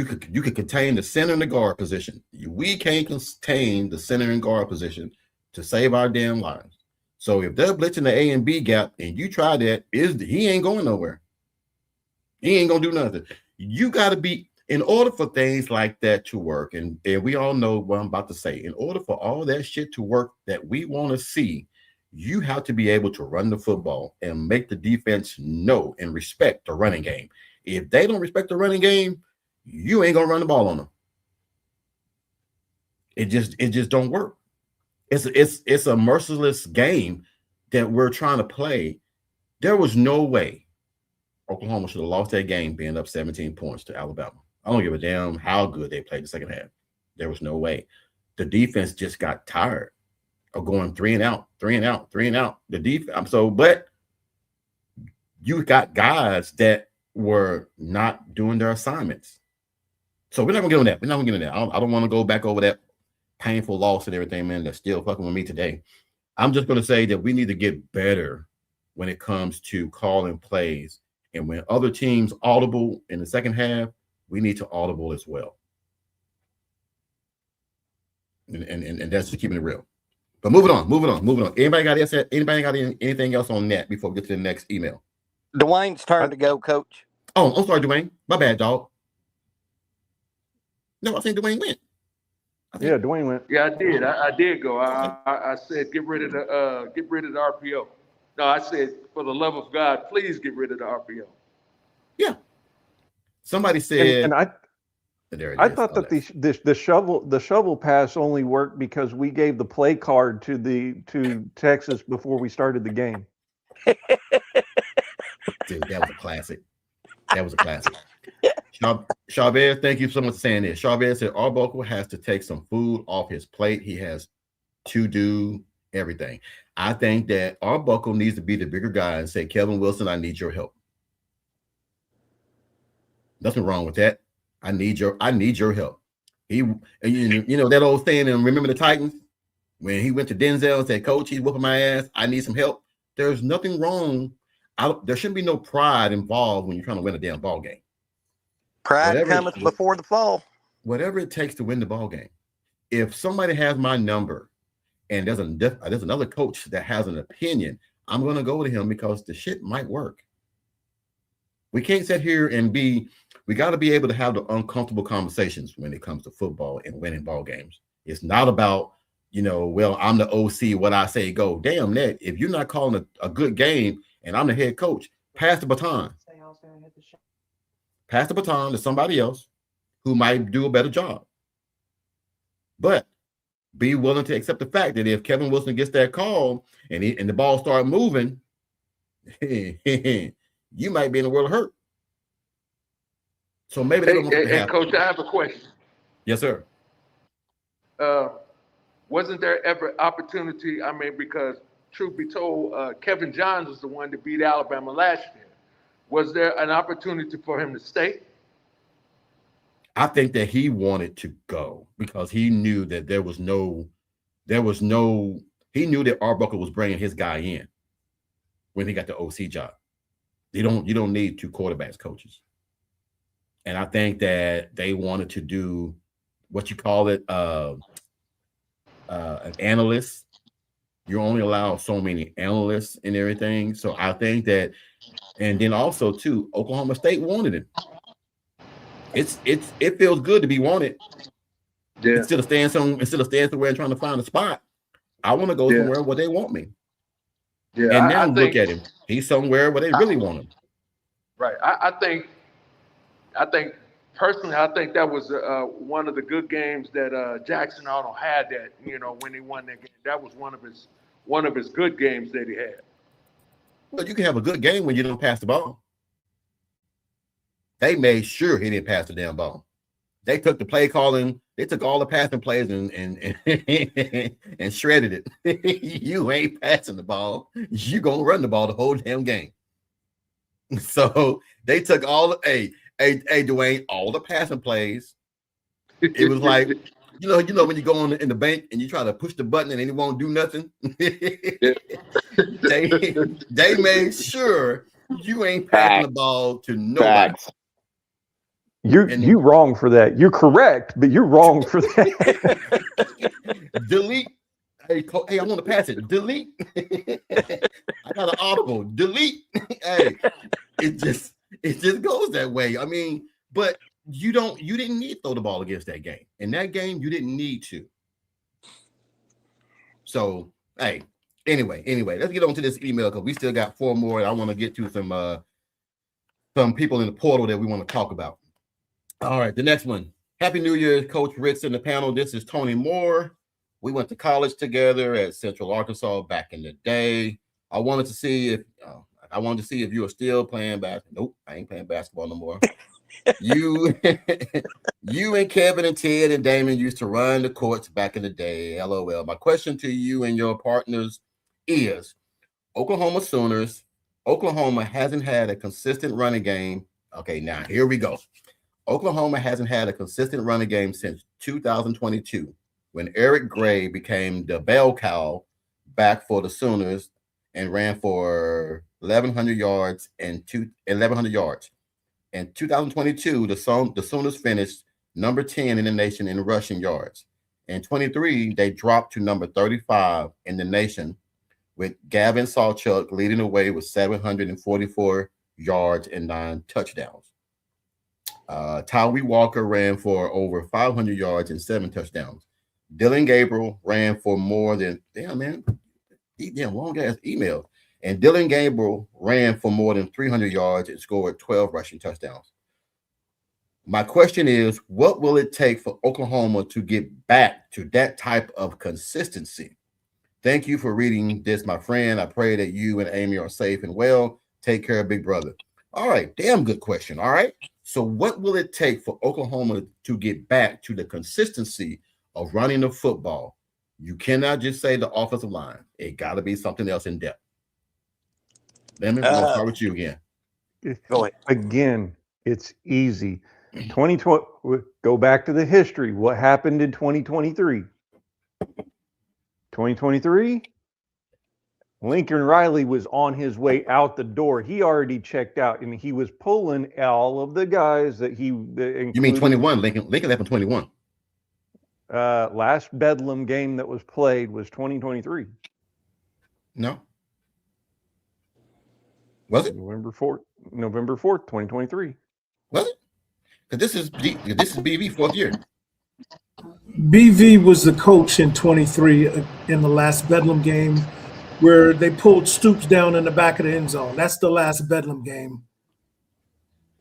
could contain the center and the guard position. We can't contain the center and guard position to save our damn lives. So if they're blitzing the A and B gap and you try that, he ain't going nowhere. He ain't gonna do nothing. You got to be, in order for things like that to work, and we all know what I'm about to say, in order for all that shit to work that we want to see, you have to be able to run the football and make the defense know and respect the running game. If they don't respect the running game, you ain't gonna run the ball on them. It just don't work. It's a merciless game that we're trying to play. There was no way Oklahoma should have lost that game being up 17 points to Alabama. I don't give a damn how good they played the second half. There was no way. The defense just got tired of going 3 and out. The defense. But you got guys that were not doing their assignments. So we're not gonna get on that. I don't want to go back over that painful loss and everything, man. That's still fucking with me today. I'm just gonna say that we need to get better when it comes to calling plays. And when other teams audible in the second half, we need to audible as well. And that's just keeping it real. But moving on. Anybody got anything else on that before we get to the next email? Dwayne's turn to go, Coach. Oh, I'm sorry, Dwayne. My bad, dog. No, I think Dwayne went. Yeah, Dwayne went. Yeah, I did. I did go. I said get rid of the RPO. No, I said for the love of God, please get rid of the RPO. Yeah. Somebody said, and I thought that the shovel pass only worked because we gave the play card to Texas before we started the game. Dude, that was a classic. Chavez, thank you so much for saying this. Chavez said Arbuckle has to take some food off his plate. He has to do everything. I think that Arbuckle needs to be the bigger guy and say, Kevin Wilson, I need your help. Nothing wrong with that. I need your help. You know that old saying, and remember the Titans when he went to Denzel and said, Coach, he's whooping my ass. I need some help. There's nothing wrong. There shouldn't be no pride involved when you're trying to win a damn ball game. Pride cometh before the fall. Whatever it takes to win the ball game. If somebody has my number and there's another coach that has an opinion, I'm going to go to him because the shit might work. We can't sit here and we got to be able to have the uncomfortable conversations when it comes to football and winning ball games. It's not about, well, I'm the OC, what I say go. Damn that. If you're not calling a good game and I'm the head coach, pass the baton. Pass the baton to somebody else who might do a better job. But be willing to accept the fact that if Kevin Wilson gets that call and the ball start moving, you might be in a world of hurt. So maybe they don't want to happen. Coach, I have a question. Yes, sir. Wasn't there ever opportunity? Because truth be told, Kevin Johns was the one that beat Alabama last year. Was there an opportunity for him to stay? I think that he wanted to go because he knew that he knew that Arbuckle was bringing his guy in when he got the OC job. You don't need two quarterbacks coaches. And I think that they wanted to do what you call it, an analyst. You only allow so many analysts and everything. So I think that, and then also too, Oklahoma State wanted him. It feels good to be wanted. Yeah. Instead of staying somewhere and trying to find a spot, I want to go somewhere where they want me. Yeah. And now look at him. He's somewhere where they really want him. Right. I think personally, I think that was one of the good games that Jackson Arnold had. That when he won that game, that was one of his good games that he had. Well, you can have a good game when you don't pass the ball. They made sure he didn't pass the damn ball. They took the play calling. They took all the passing plays and shredded it. You ain't passing the ball. You gonna run the ball the whole damn game. So they took all the Dwayne, all the passing plays. It was like you know when you go in the bank and you try to push the button and then it won't do nothing. They made sure you ain't passing the ball to nobody. You wrong for that. You're correct, but you're wrong for that. Delete. Hey, I want to pass it. Delete. I got an audible. Delete. Hey, it just goes that way. I mean, but you didn't need to throw the ball against that game. In that game, you didn't need to. So, hey, anyway, let's get on to this email because we still got 4 more. I want to get to some people in the portal that we want to talk about. All right, the next one. Happy New Year, Coach Ritz in the panel. This is Tony Moore. We went to college together at Central Arkansas back in the day. I wanted to see if you were still playing basketball. Nope, I ain't playing basketball no more. You and Kevin and Ted and Damon used to run the courts back in the day. LOL. My question to you and your partners is, Oklahoma Sooners. Oklahoma hasn't had a consistent running game. Okay, now here we go. Oklahoma hasn't had a consistent running game since 2022, when Eric Gray became the bell cow back for the Sooners and ran for 1,100 yards and 1,100 yards. In 2022, the Sooners finished number 10 in the nation in rushing yards. In 23, they dropped to number 35 in the nation, with Gavin Sawchuk leading the way with 744 yards and 9 touchdowns. Tyree Walker ran for over 500 yards and 7 touchdowns. Dylan Gabriel ran for more than long ass email. And Dylan Gabriel ran for more than 300 yards and scored 12 rushing touchdowns. My question is, what will it take for Oklahoma to get back to that type of consistency? Thank you for reading this, my friend. I pray that you and Amy are safe and well. Take care, big brother. All right, damn good question. All right. So what will it take for Oklahoma to get back to the consistency of running the football? You cannot just say the offensive line. It got to be something else in depth. Lemon, we'll start with you again. Go ahead. Again, it's easy. 2020. Go back to the history. What happened in 2023? 2023. Lincoln Riley was on his way out the door. He already checked out, and he was pulling all of the guys that he. You mean 21? Lincoln left in 21. Last Bedlam game that was played was 2023. No. Was it November 4th, 2023? Was it? Because this is BV 4th year. BV was the coach in 23 in the last Bedlam game, where they pulled Stoops down in the back of the end zone. That's the last Bedlam game.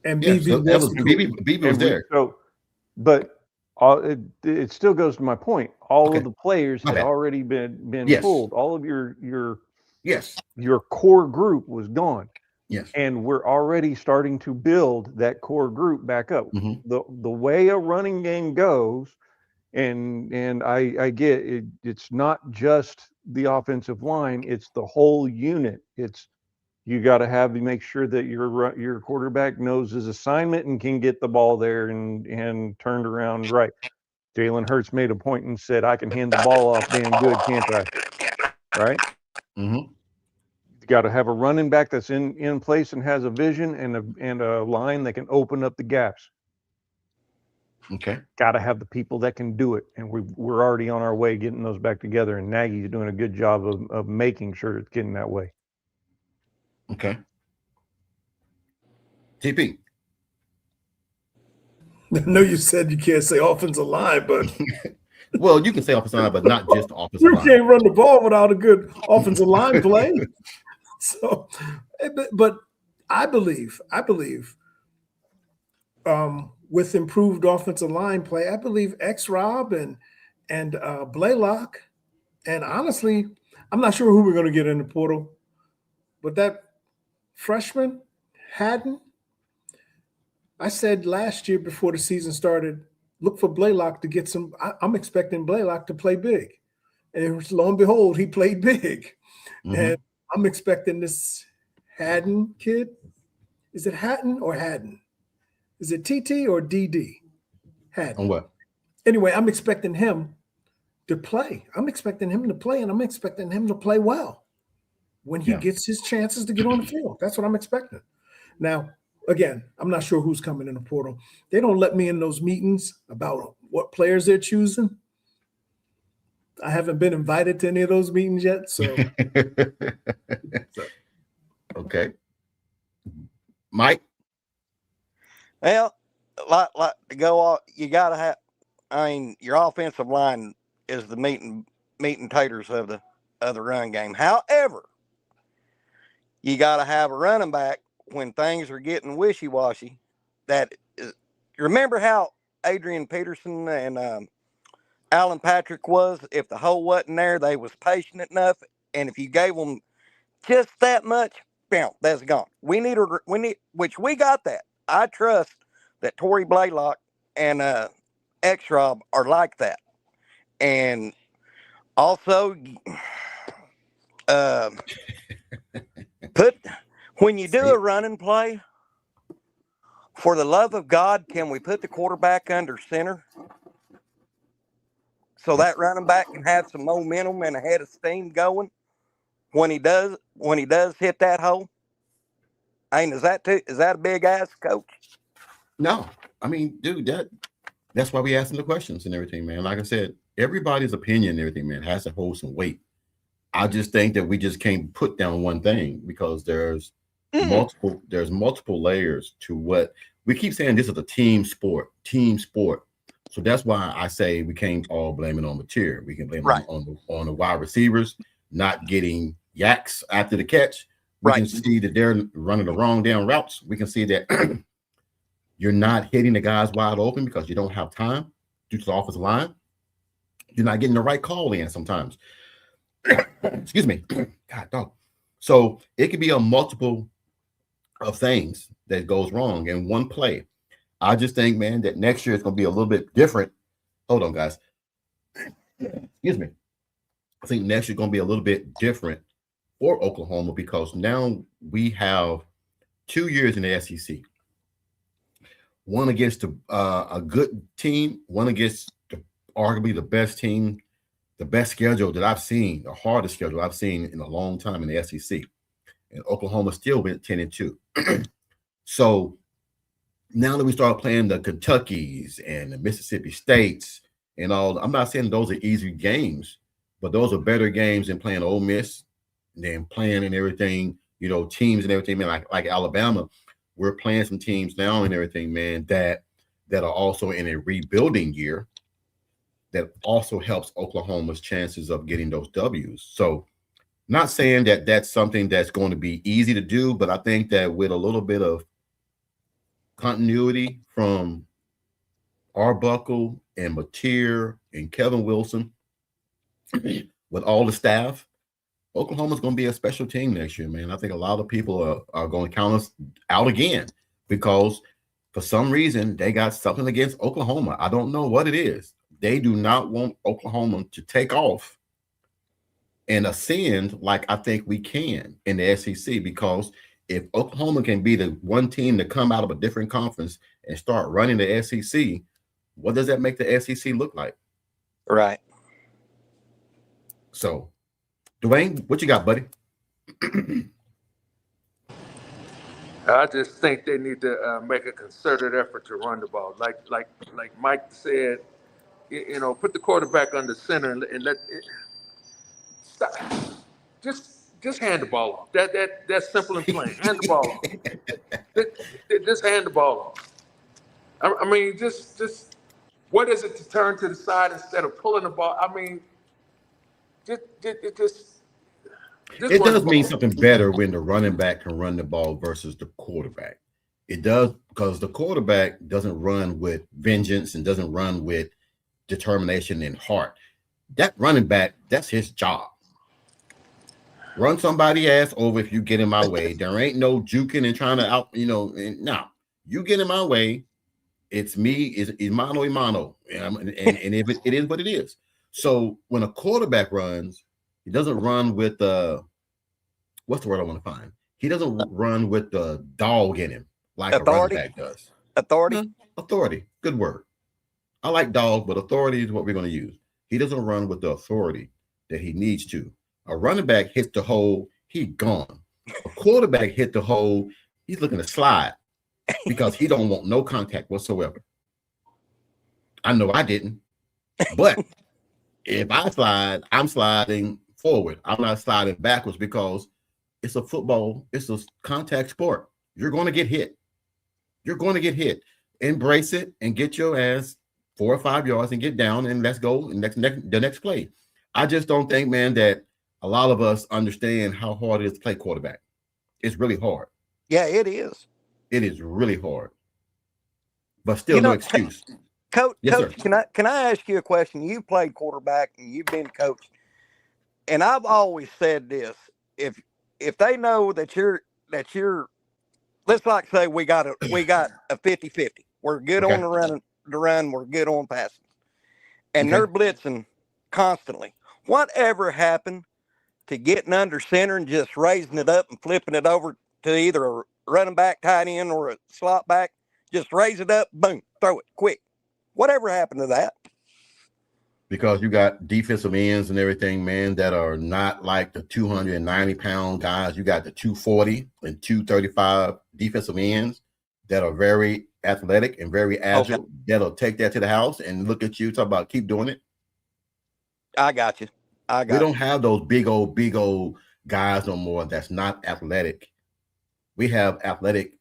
And Yeah, BV so that was was BV was there. So, but it still goes to my point. All of the players had already been Yes. pulled. All of your Yes. your core group was gone. Yes. And we're already starting to build that core group back up. Mhm. The way a running game goes, and I get it, it's not just the offensive line, it's the whole unit. It's you got to make sure that your quarterback knows his assignment and can get the ball there and turned around right. Jalen Hurts made a point and said, "I can hand the ball off damn good, can't I?" Right? Mm-hmm. You got to have a running back that's in place and has a vision and a line that can open up the gaps. Okay. Got to have the people that can do it, and we're already on our way getting those back together. And Nagy's doing a good job of making sure it's getting that way. Okay. TP. I know you said you can't say offensive line, but Well, you can say offensive line, but not just offensive you line. can't run the ball without a good offensive line play. So, but I believe with improved offensive line play, I believe X-Rob and Blaylock, and honestly, I'm not sure who we're going to get in the portal, but that freshman, Haddon, I said last year before the season started, look for Blaylock to get some. I'm expecting Blaylock to play big. And lo and behold, he played big. Mhm. And I'm expecting this Haddon kid. Is it Hatton or Haddon? Is it TT or DD? Haddon. On what? Anyway, I'm expecting him to play. I'm expecting him to play, and I'm expecting him to play well when he gets his chances to get on the field. That's what I'm expecting. Now, again, I'm not sure who's coming in the portal. They don't let me in those meetings about what players they're choosing. I haven't been invited to any of those meetings yet. So, Okay. Mike? Well, like to go off, you got to have. I mean, your offensive line is the meat and taters of the run game. However, you got to have a running back when things are getting wishy-washy. Remember how Adrian Peterson and Alan Patrick was? If the hole wasn't there, they was patient enough, and if you gave them just that much, bam, that's gone. We need, which we got that. I trust that Torrey Blaylock and X-Rob are like that, and also when you do a running play, for the love of God, can we put the quarterback under center so that running back can have some momentum and a head of steam going when he does hit that hole? I mean, is that a big ask, Coach? No. I mean, dude, that's why we asking the questions and everything, man. Like I said, everybody's opinion and everything, man, has to hold some weight. I just think that we just can't put down one thing because there's multiple layers to what we keep saying. This is a team sport. So that's why I say we can't all blame it on Mateer. We can blame it on the wide receivers not getting yaks after the catch. We can see that they're running the wrong down routes. We can see that you're not hitting the guys wide open because you don't have time due to the offensive line. You're not getting the right call in sometimes. Excuse me. God, dog. So it could be a multiple of things that goes wrong in one play. I just think, man, that next year it's going to be a little bit different. Hold on, guys. Excuse me. I think next year is going to be a little bit different for Oklahoma because now we have 2 years in the SEC. One against a good team, one against arguably the best team, the best schedule that I've seen, the hardest schedule I've seen in a long time in the SEC. And Oklahoma still went 10-2. So now that we start playing the Kentuckys and the Mississippi States and all, I'm not saying those are easy games, but those are better games than playing Ole Miss, than playing and everything, teams and everything, man, like Alabama. We're playing some teams now and everything, man, that are also in a rebuilding year that also helps Oklahoma's chances of getting those W's. So not saying that that's something that's going to be easy to do, but I think that with a little bit of continuity from Arbuckle and Mateer and Kevin Wilson with all the staff, Oklahoma's going to be a special team next year, man. I think a lot of people are going to count us out again because for some reason they got something against Oklahoma. I don't know what it is. They do not want Oklahoma to take off and ascend like I think we can in the SEC, because if Oklahoma can be the one team to come out of a different conference and start running the SEC, what does that make the SEC look like? Right. So, Dwayne, what you got, buddy? I just think they need to make a concerted effort to run the ball. Like Mike said, put the quarterback under center and let it stop. Just hand the ball off. That's simple and plain. Hand the ball off. Just hand the ball off. I mean, just what is it to turn to the side instead of pulling the ball? I mean, it does mean something better when the running back can run the ball versus the quarterback. It does, because the quarterback doesn't run with vengeance and doesn't run with determination and heart. That running back, that's his job. Run somebody ass over if you get in my way. There ain't no juking and trying to out, no. You get in my way, it's me, it's mano a mano. And if it is what it is. So when a quarterback runs, he doesn't run with what's the word I want to find? He doesn't run with the dog in him like Authority? a running back does. Authority. Authority. Good word. I like dog, but authority is what we're going to use. He doesn't run with the authority that he needs to. A running back hits the hole, he gone. A quarterback hit the hole, he's looking to slide because he don't want no contact whatsoever. I know I didn't, but if I slide, I'm sliding forward. I'm not sliding backwards because it's a football, it's a contact sport. You're going to get hit. You're going to get hit. Embrace it and get your ass 4 or 5 yards and get down and let's go the next play. I just don't think, man, that a lot of us understand how hard it is to play quarterback. It's really hard. Yeah, it is. It is really hard. But still, no excuse. Coach, Yes, Coach, can I ask you a question? You played quarterback and you've been coached, and I've always said this: if they know that you're let's like say we got a 50-50. We're good Okay. on the run, we're good on passing, and Okay. they're blitzing constantly. Whatever happened to getting under center and just raising it up and flipping it over to either a running back, tight end, or a slot back? Just raise it up, boom, throw it quick. Whatever happened to that? Because you got defensive ends and everything, man, that are not like the 290-pound guys. You got the 240 and 235 defensive ends that are very athletic and very agile. Okay. That'll take that to the house and look at you, talk about keep doing it. I got you. We don't have those big old guys no more that's not athletic. We have athletic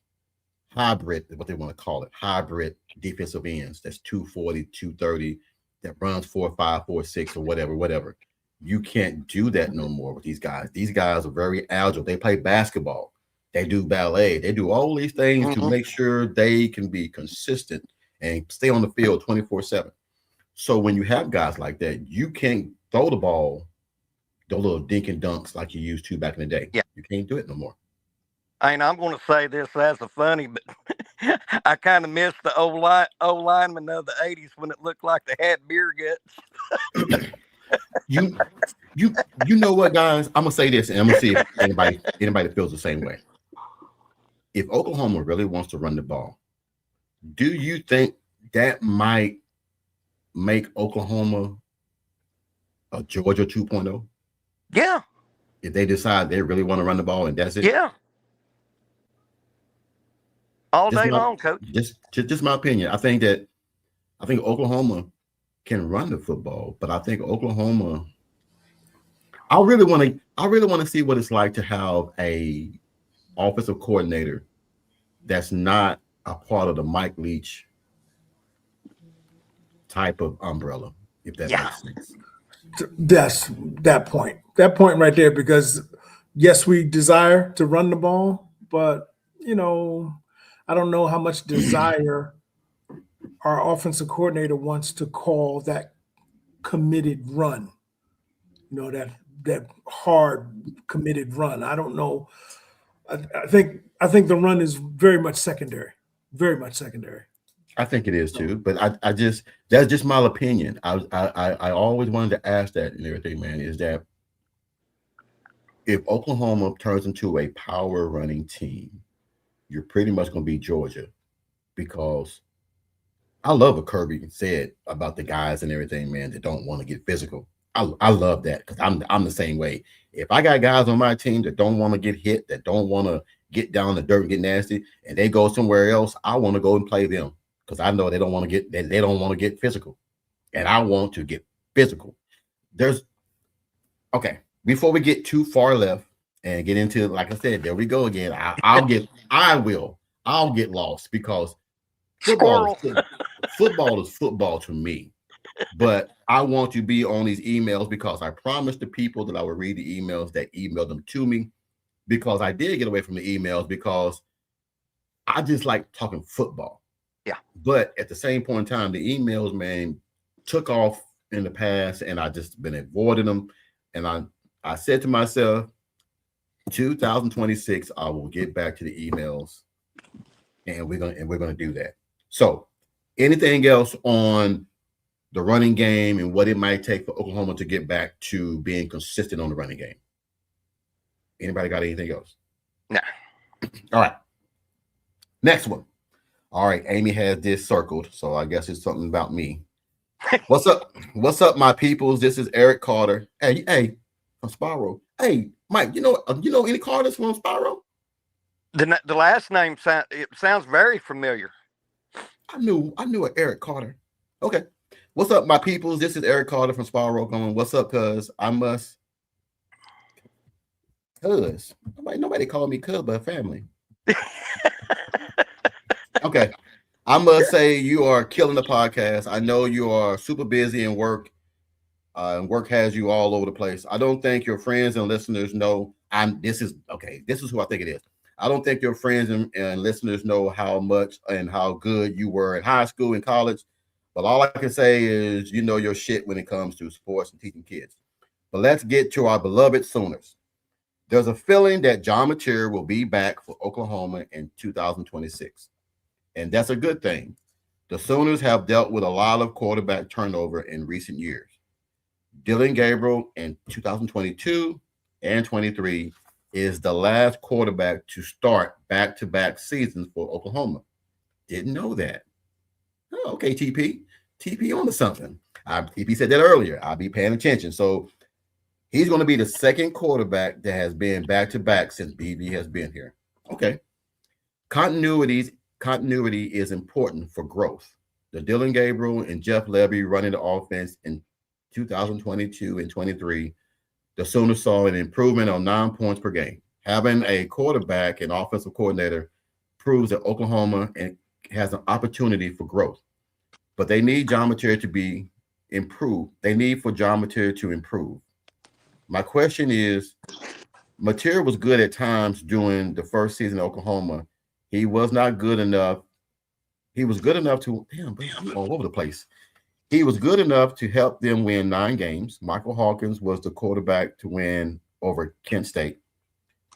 hybrid, what they want to call it, hybrid defensive ends. That's 240, 230, that runs 4.5, 4.6, or whatever. You can't do that no more with these guys. These guys are very agile. They play basketball. They do ballet. They do all these things to make sure they can be consistent and stay on the field 24/7. So when you have guys like that, you can't throw the ball, those little dink and dunks like you used to back in the day. Yeah. You can't do it no more. And I'm going to say this as a funny, but I kind of missed the old linemen of the 80s when it looked like they had beer guts. You know what, guys? I'm gonna say this, and I'm gonna see if anybody feels the same way. If Oklahoma really wants to run the ball, do you think that might make Oklahoma a Georgia 2.0? Yeah. If they decide they really want to run the ball and that's it? Yeah. All day long, Coach. Just my opinion. I think Oklahoma can run the football, but I think Oklahoma. I really want to see what it's like to have a offensive coordinator that's not a part of the Mike Leach type of umbrella, if that makes sense. That's that point right there, because yes, we desire to run the ball, but I don't know how much desire our offensive coordinator wants to call that committed run, that hard committed run. I don't know. I think the run is very much secondary. I think it is too, but I just, that's just my opinion. I always wanted to ask that and everything, man, is that if Oklahoma turns into a power running team, you're pretty much going to be Georgia, because I love what Kirby said about the guys and everything, man, that don't want to get physical. I love that, because I'm the same way. If I got guys on my team that don't want to get hit, that don't want to get down in the dirt and get nasty, and they go somewhere else, I want to go and play them, because I know they don't want to get physical, and I want to get physical. Before we get too far left and get into, like I said, there we go again. I'll get lost, because football is football to me. But I want to be on these emails, because I promised the people that I would read the emails that emailed them to me, because I did get away from the emails, because I just like talking football. Yeah. But at the same point in time, the emails, man, took off in the past, and I just been avoiding them. And I said to myself, 2026, I will get back to the emails, and we're gonna do that. So, anything else on the running game and what it might take for Oklahoma to get back to being consistent on the running game? Anybody got anything else? No. All right. Next one. All right, Amy has this circled, so I guess it's something about me. What's up? What's up, my peoples? This is Eric Carter. Hey, from Spyro. Hey, Mike, you know any Carters from Spyro? The last name sounds very familiar. I knew an Eric Carter. Okay. What's up, my peoples? This is Eric Carter from Spyro going, what's up, cuz? Nobody called me cuz but family. Okay. I must say you are killing the podcast. I know you are super busy in work. And work has you all over the place. I don't think your friends and listeners know. This is who I think it is. I don't think your friends and listeners know how much and how good you were in high school and college. But all I can say is you know your shit when it comes to sports and teaching kids. But let's get to our beloved Sooners. There's a feeling that John Mateer will be back for Oklahoma in 2026. And that's a good thing. The Sooners have dealt with a lot of quarterback turnover in recent years. Dillon Gabriel in 2022 and 23 is the last quarterback to start back-to-back seasons for Oklahoma. Didn't know that. Oh, okay, TP on to something. TP said that earlier. I'll be paying attention. So he's going to be the second quarterback that has been back-to-back since BV has been here. Okay. Continuity is important for growth. The Dillon Gabriel and Jeff Lebby running the offense in 2022 and 23, the Sooners saw an improvement on 9 points per game. Having a quarterback and offensive coordinator proves that Oklahoma has an opportunity for growth. But they need John Mateer to be improved. They need for John Mateer to improve. My question is, Mateer was good at times during the first season of Oklahoma. He was not good enough. He was good enough to, I'm all over the place. He was good enough to help them win 9 games. Michael Hawkins was the quarterback to win over Kent State.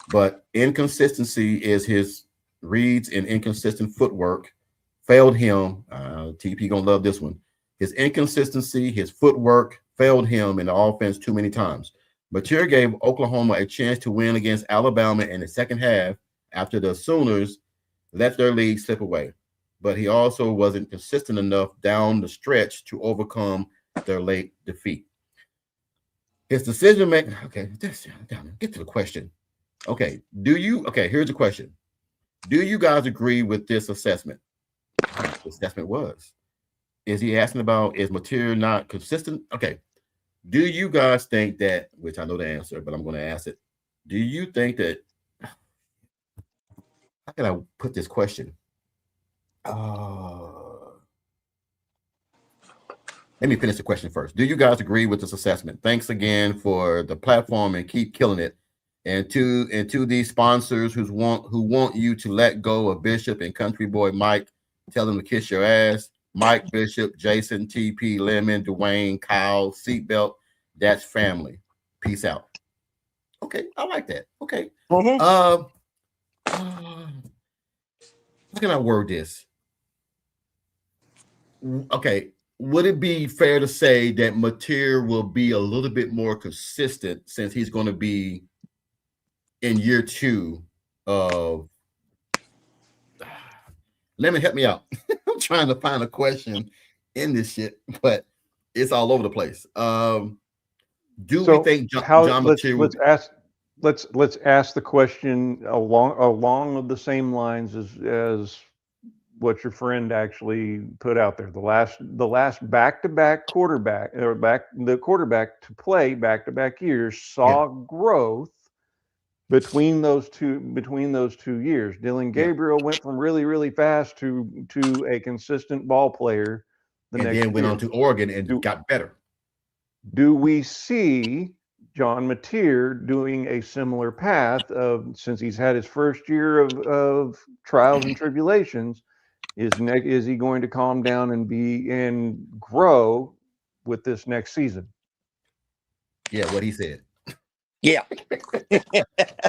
But inconsistency is his reads and inconsistent footwork failed him. TP gonna love this one. His inconsistency, his footwork failed him in the offense too many times. Mateer gave Oklahoma a chance to win against Alabama in the second half after the Sooners let their lead slip away. But he also wasn't consistent enough down the stretch to overcome their late defeat. His decision making. Okay, get to the question. Okay, here's the question. Do you guys agree with this assessment? The assessment was. Is he asking about, is Mateer not consistent? Okay. Do you guys think that, which I know the answer, but I'm going to ask it. Do you think that, how can I put this question? Let me finish the question first. Do you guys agree with this assessment? Thanks again for the platform and keep killing it. And to these sponsors who want you to let go of Bishop and Country Boy Mike, tell them to kiss your ass. Mike, Bishop, Jason, TP, Lemon, Dwayne, Kyle, Seatbelt. That's family. Peace out. Okay, I like that. Okay. How can I word this? Okay. Would it be fair to say that Mateer will be a little bit more consistent since he's going to be in year 2 of Lemon, help me out. I'm trying to find a question in this shit, but it's all over the place. We think John Mateer let's ask the question along the same lines as what your friend actually put out there. The last back-to-back quarterback the quarterback to play back-to-back years saw growth between those two years. Dillon Gabriel went from really, really fast to a consistent ball player. Then went on to Oregon and got better. Do we see John Mateer doing a similar path of, since he's had his first year of trials and tribulations, is he going to calm down and grow with this next season? Yeah, what he said. Yeah.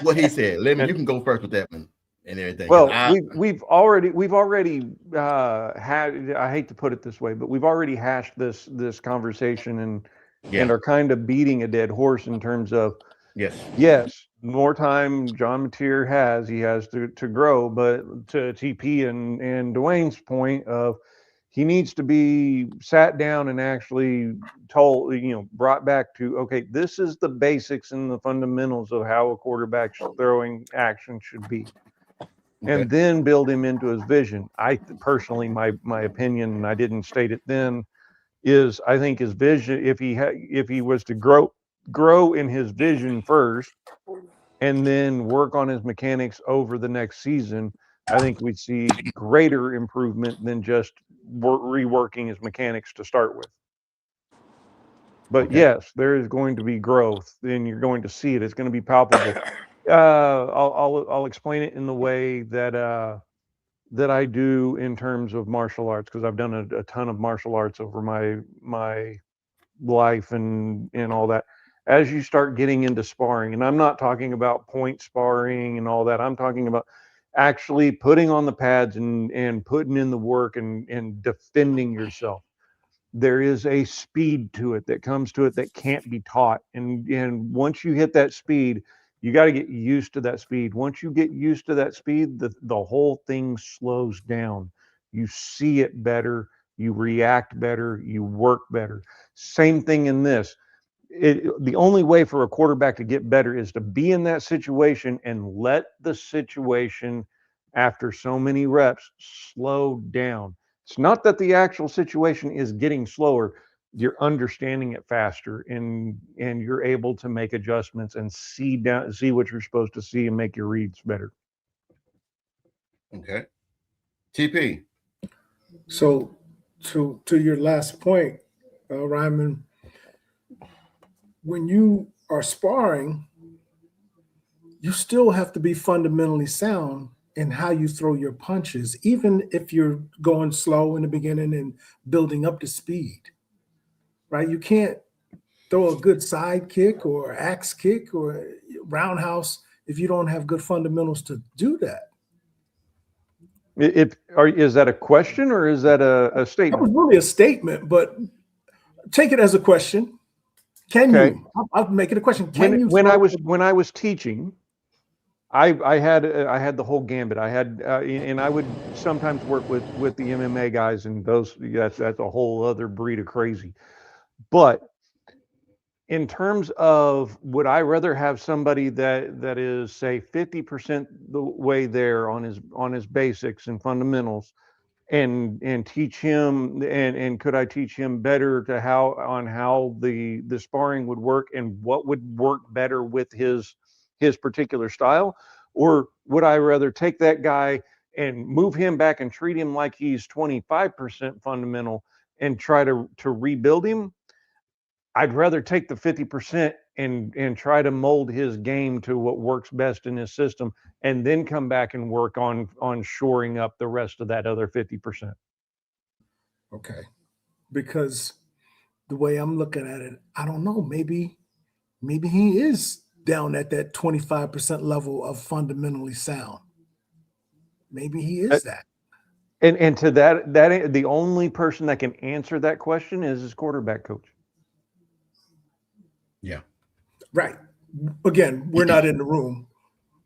What he said. Lemon, you can go first with that one and everything. Well, we've already had, I hate to put it this way, but we've already hashed this conversation and are kind of beating a dead horse in terms of yes, more time John Mateer he has to grow, but to TP and Dwayne's point of, he needs to be sat down and actually told, brought back to, okay, this is the basics and the fundamentals of how a quarterback's throwing action should be. And then build him into his vision. I personally, my opinion, and I didn't state it then, is I think his vision, if he was to grow in his vision first, and then work on his mechanics over the next season, I think we'd see greater improvement than just reworking his mechanics to start with. But yes, there is going to be growth, and you're going to see it. It's going to be palpable. I'll explain it in the way that I do in terms of martial arts, because I've done a ton of martial arts over my life and all that. As you start getting into sparring, and I'm not talking about point sparring and all that, I'm talking about actually putting on the pads and putting in the work and defending yourself. There is a speed to it that comes to it that can't be taught. And once you hit that speed, you got to get used to that speed. Once you get used to that speed, the whole thing slows down. You see it better, you react better, you work better. Same thing in this. The only way for a quarterback to get better is to be in that situation and let the situation, after so many reps, slow down. It's not that the actual situation is getting slower. You're understanding it faster, and you're able to make adjustments and see what you're supposed to see and make your reads better. Okay. TP. So to your last point, Ryman, when you are sparring, you still have to be fundamentally sound in how you throw your punches, even if you're going slow in the beginning and building up to speed, right? You can't throw a good side kick or axe kick or roundhouse if you don't have good fundamentals to do that. Is that a question or is that a statement? That was really a statement, but take it as a question. Can you? I'll make it a question. When I was teaching, I had the whole gambit. I had and I would sometimes work with the MMA guys, and that's a whole other breed of crazy. But in terms of, would I rather have somebody that is, say, 50% the way there on his basics and fundamentals, and teach him, and could I teach him better to how the sparring would work and what would work better with his particular style? Or would I rather take that guy and move him back and treat him like he's 25% fundamental and try to rebuild him? I'd rather take the 50% and try to mold his game to what works best in his system, and then come back and work on shoring up the rest of that other 50%. Okay. Because the way I'm looking at it, I don't know, maybe he is down at that 25% level of fundamentally sound. Maybe he is that. And to that the only person that can answer that question is his quarterback coach. Yeah. Right. Again, we're not in the room.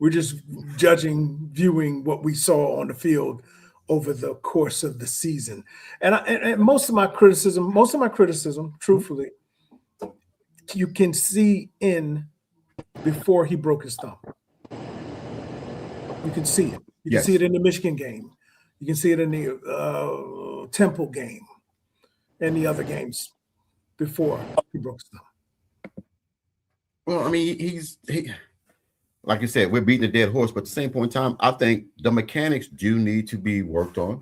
We're just judging, viewing what we saw on the field over the course of the season. And most of my criticism, truthfully, you can see in before he broke his thumb. You can see it. You can see it in the Michigan game. You can see it in the Temple game and the other games before he broke his thumb. Well, I mean, he like you said, we're beating a dead horse, but at the same point in time, I think the mechanics do need to be worked on.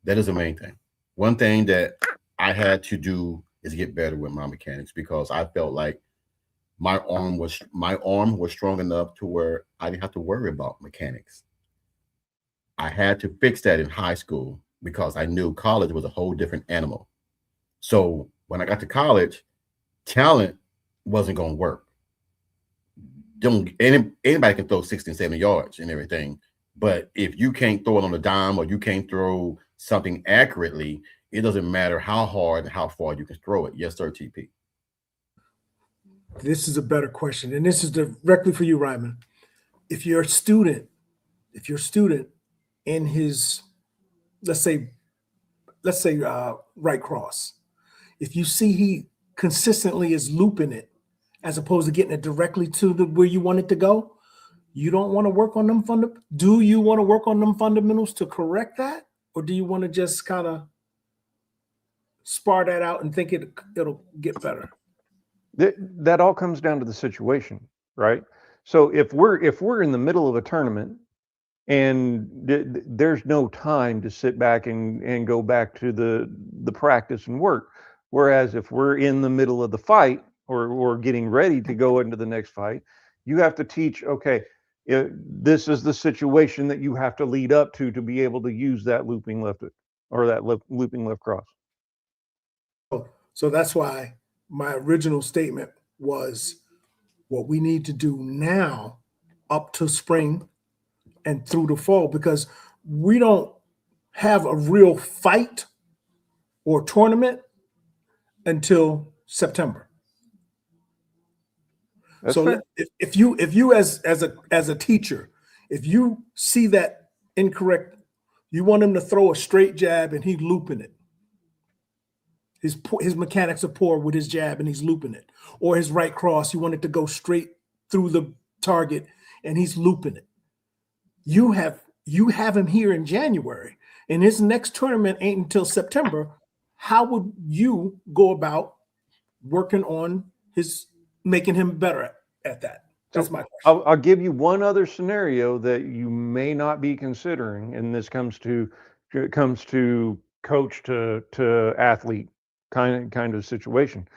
That is the main thing. One thing that I had to do is get better with my mechanics, because I felt like my arm was strong enough to where I didn't have to worry about mechanics. I had to fix that in high school because I knew college was a whole different animal. So when I got to college, talent wasn't going to work. Anybody can throw 60 and 70 yards and everything, but if you can't throw it on a dime or you can't throw something accurately, it doesn't matter how hard and how far you can throw it. Yes, sir, TP. This is a better question, and this is directly for you, Ryman. If you're a student in his, let's say right cross, if you see he consistently is looping it as opposed to getting it directly to where you want it to go, you don't want to work on them do you want to work on them fundamentals to correct that, or do you want to just kind of spar that out and think it'll get better? That all comes down to the situation, right? So if we're in the middle of a tournament and there's no time to sit back and go back to the practice and work, whereas if we're in the middle of the fight or getting ready to go into the next fight, you have to teach, okay, this is the situation that you have to lead up to be able to use that looping left or that looping left cross. So that's why my original statement was what we need to do now up to spring and through the fall, because we don't have a real fight or tournament until September. That's so fair. if you as a teacher, if you see that incorrect, you want him to throw a straight jab and he's looping it. His mechanics are poor with his jab and he's looping it. Or his right cross, you want it to go straight through the target and he's looping it. You have him here in January and his next tournament ain't until September. How would you go about working on making him better at that? That's my question. I'll give you one other scenario that you may not be considering, and this comes to coach to athlete kind of situation.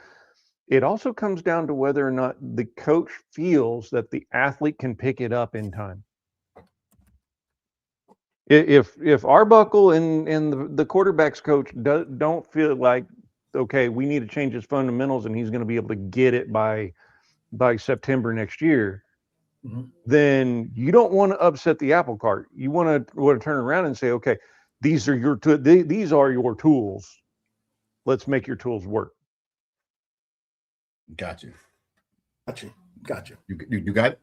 It also comes down to whether or not the coach feels that the athlete can pick it up in time. If Arbuckle and the quarterback's coach don't feel like, okay, we need to change his fundamentals and he's going to be able to get it by September next year, then you don't want to upset the apple cart. You want to turn around and say, okay, these are your tools. Let's make your tools work. Got you. You got it?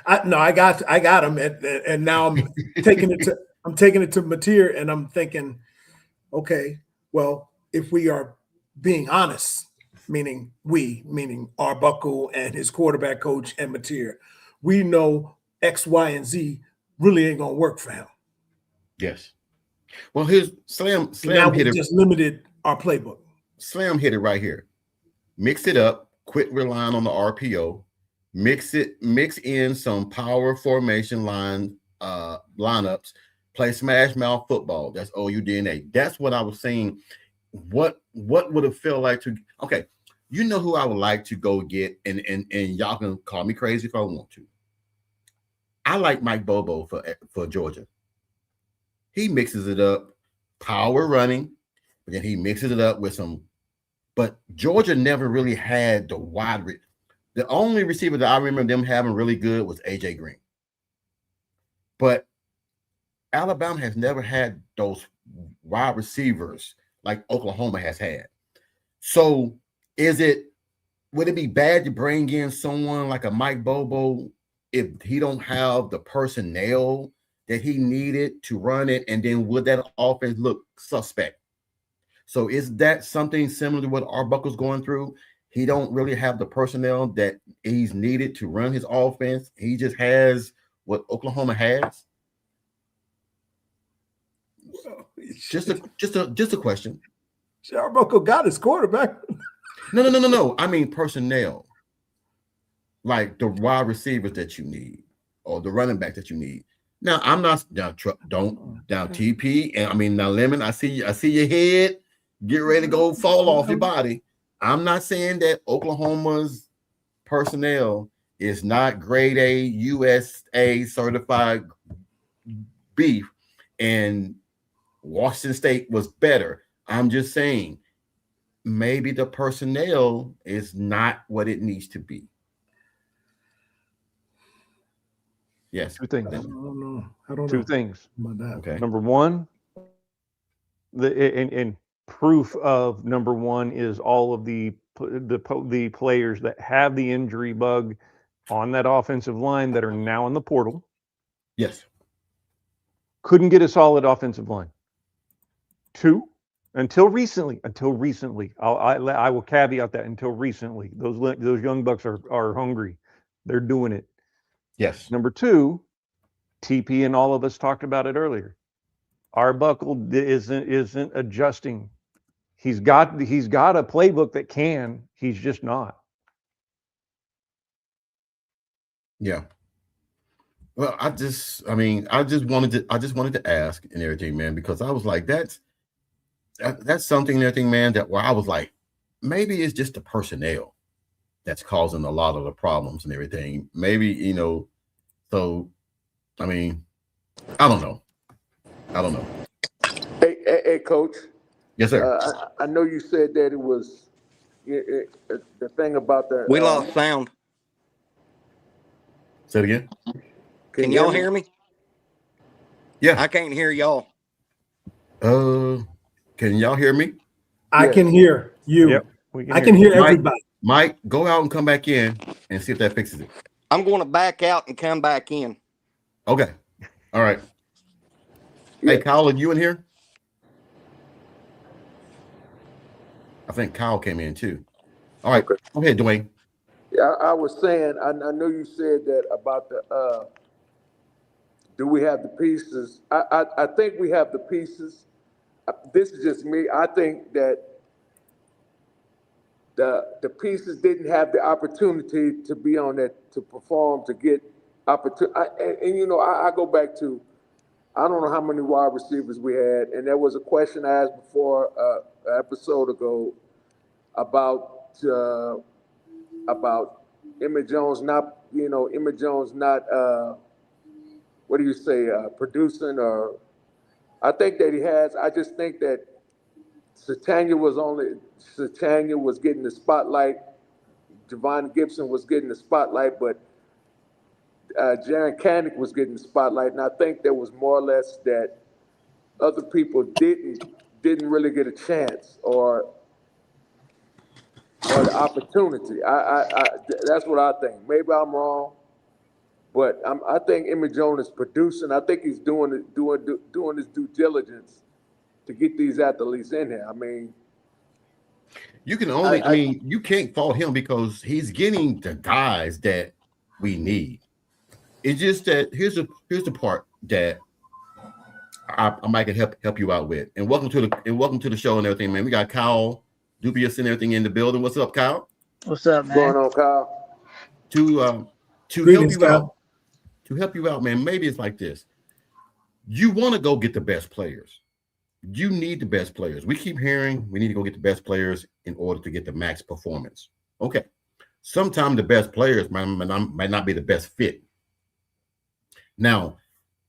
I got him, and now I'm taking it to Mateer, and I'm thinking, okay, well, if we are being honest, meaning Arbuckle and his quarterback coach and Mateer, we know X, Y, and Z really ain't gonna work for him. Yes. Well, here's Slam now hit we it. Just limited our playbook. Slam hit it right here. Mix it up. Quit relying on the RPO. Mix in some power formation lineups. Play smash mouth football. That's OU DNA. That's what I was saying. What would it feel like to? Okay, you know who I would like to go get, and y'all can call me crazy if I want to. I like Mike Bobo for Georgia. He mixes it up, power running, but then he mixes it up with some. But Georgia never really had the wide. The only receiver that I remember them having really good was AJ Green. But Alabama has never had those wide receivers like Oklahoma has had. So would it be bad to bring in someone like a Mike Bobo if he don't have the personnel that he needed to run it? And then would that offense look suspect? So is that something similar to what Arbuckle's going through? He don't really have the personnel that he's needed to run his offense. He just has what Oklahoma has. Just a question. Arbuckle got his quarterback. No. I mean personnel, like the wide receivers that you need or the running back that you need. Now I'm not down TP, and I mean now Lemon. I see your head. Get ready to go fall off your body. I'm not saying that Oklahoma's personnel is not grade A, USA certified beef, and Washington State was better. I'm just saying, maybe the personnel is not what it needs to be. Yes. Two things. I don't know. I don't Two know things. about that. Okay. Number one, and proof of number one is all of the players that have the injury bug on that offensive line that are now in the portal. Yes. Couldn't get a solid offensive line. Two, until recently, I will caveat that until recently, those young bucks are hungry. They're doing it. Yes. Number two, TP and all of us talked about it earlier. Arbuckle isn't adjusting. He's got a playbook that can. He's just not. Yeah. Well, I just wanted to ask and everything, man, because I was like, that's something and everything, man, that where I was like, maybe it's just the personnel that's causing a lot of the problems and everything. Maybe, so I mean, I don't know. Hey, Coach. Yes, sir. I know you said that it was the thing about the. We lost sound. Say it again. Can y'all hear me? Yeah. I can't hear y'all. Can y'all hear me? I can hear you. Yep, I can hear Mike, everybody. Mike, go out and come back in and see if that fixes it. I'm going to back out and come back in. Okay. All right. Hey, Kyle, are you in here? I think Kyle came in too. All right. Go ahead, Dwayne. Yeah, I was saying, I know you said that about the, do we have the pieces? I think we have the pieces. This is just me. I think that the pieces didn't have the opportunity to be on that, to perform, to get opportunity. I go back to, I don't know how many wide receivers we had, and there was a question I asked before an episode ago about Emmett Jones not, what do you say, producing, or I think that he has. I just think that Satania was getting the spotlight. Javon Gibson was getting the spotlight, but Jaron Kaepernick was getting the spotlight, and I think there was more or less that other people didn't really get a chance or the opportunity. That's what I think. Maybe I'm wrong, but I think Emmett Jones is producing. I think he's doing his due diligence to get these athletes in here. I mean, you can only, you can't fault him because he's getting the guys that we need. It's just that here's the part that I might can help you out with. And welcome to the show and everything, man. We got Kyle Dubious and everything in the building. What's up, Kyle? What's up, man? What's going on, Kyle? To help you out, man. Maybe it's like this. You want to go get the best players. You need the best players. We keep hearing we need to go get the best players in order to get the max performance. Okay. Sometimes the best players might not be the best fit. Now,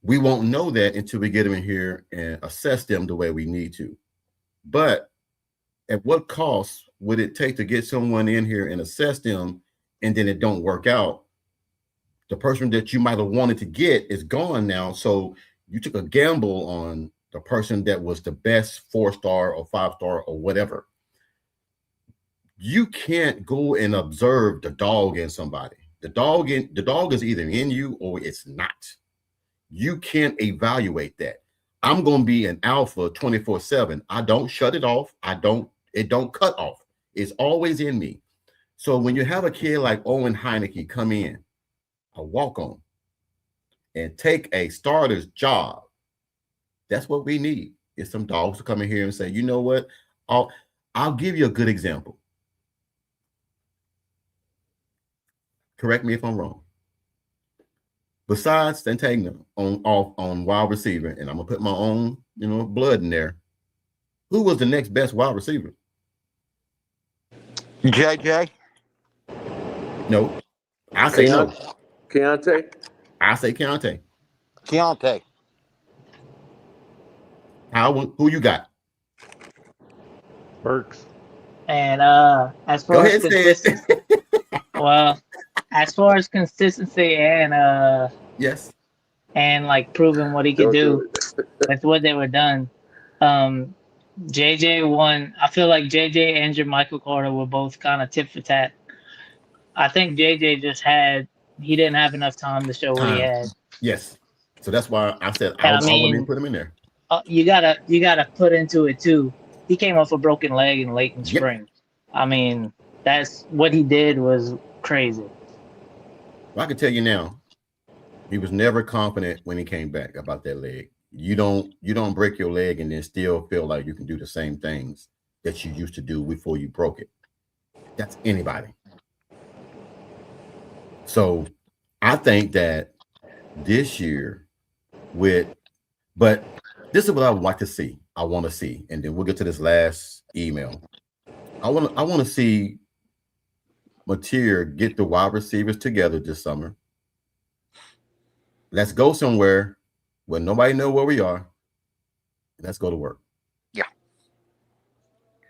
we won't know that until we get them in here and assess them the way we need to. But at what cost would it take to get someone in here and assess them and then it don't work out? The person that you might have wanted to get is gone now. So you took a gamble on the person that was the best 4-star or 5-star or whatever. You can't go and observe the dog in somebody. The dog is either in you or it's not. You can't evaluate that. I'm going to be an alpha 24/7. I don't shut it off. It don't cut off. It's always in me. So when you have a kid like Owen Heineke come in, a walk-on, and take a starter's job, that's what we need. Is some dogs to come in here and say, you know what? I'll give you a good example. Correct me if I'm wrong. Besides Santana on wide receiver, and I'm gonna put my own, blood in there. Who was the next best wide receiver? JJ. No, I say no. Keontae? I say Keontae. Keontae. Who you got? Burks. And as Go far as ahead, say it. consistency, well, as far as consistency Yes. and like proving what he could Don't do do it. with what they were done, JJ won. I feel like JJ and Jermichael Carter were both kind of tit for tat. I think JJ he didn't have enough time to show what he Time. had. Yes. So that's why I said And I wouldn't even put him in there. You gotta put into it too. He came off a broken leg in late in Yep. spring. I mean, that's what he did was crazy. Well, I can tell you now, he was never confident when he came back about that leg. You don't break your leg and then still feel like you can do the same things that you used to do before you broke it. That's anybody. So I think that this year but this is what I would like to see. I want to see, and then we'll get to this last email. I want to see Mateer get the wide receivers together this summer. Let's go somewhere where nobody know where we are. Let's go to work. Yeah.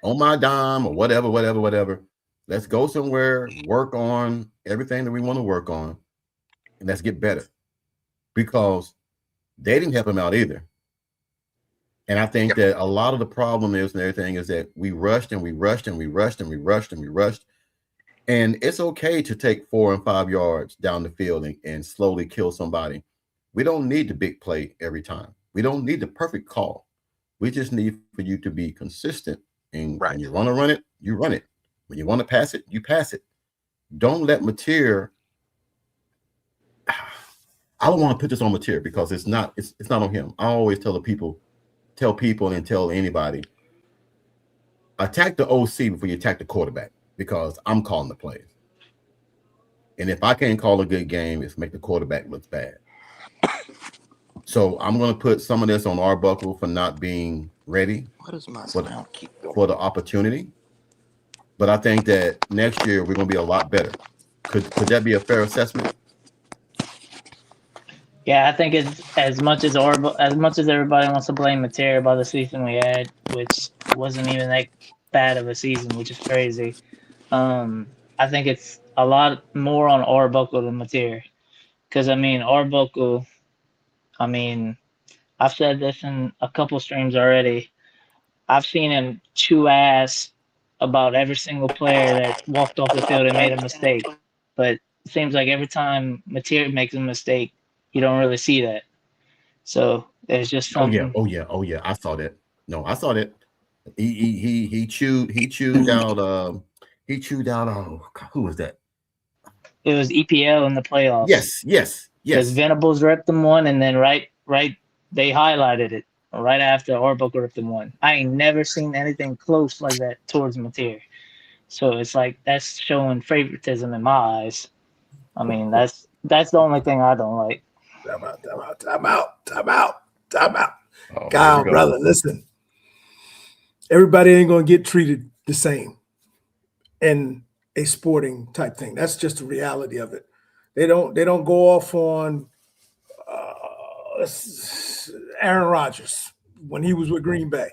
On my dime or whatever. Let's go somewhere, work on everything that we want to work on, and let's get better. Because they didn't help him out either. And I think that a lot of the problem is and everything is that we rushed. And it's okay to take 4 and 5 yards down the field and slowly kill somebody. We don't need the big play every time. We don't need the perfect call. We just need for you to be consistent. And when you want to run it, you run it. When you want to pass it, you pass it. Don't let Mateer. I don't want to put this on Mateer because it's not on him. I always tell people and tell anybody, attack the OC before you attack the quarterback, because I'm calling the plays. And if I can't call a good game, it's make the quarterback look bad. So I'm going to put some of this on Arbuckle for not being ready for the opportunity. But I think that next year we're going to be a lot better. Could that be a fair assessment? Yeah, I think it's as much as everybody wants to blame Mateer about the season we had, which wasn't even that bad of a season, which is crazy. I think it's a lot more on Arbuckle than Mateer. Because, I mean, Arbuckle, I've said this in a couple streams already. I've seen him chew ass about every single player that walked off the field and made a mistake. But it seems like every time Mateer makes a mistake, you don't really see that. So there's just something. Oh yeah. I saw that. No, I saw that. He chewed out. Who was that? It was EPL in the playoffs. Yes. Because Venables ripped them one, and then right, they highlighted it right after Arbuckle ripped them one. I ain't never seen anything close like that towards Mateer. So it's like that's showing favoritism in my eyes. I mean, that's the only thing I don't like. Time out. Oh, Kyle, brother, listen. Everybody ain't gonna get treated the same in a sporting type thing. That's just the reality of it. They don't go off on Aaron Rodgers when he was with Green Bay.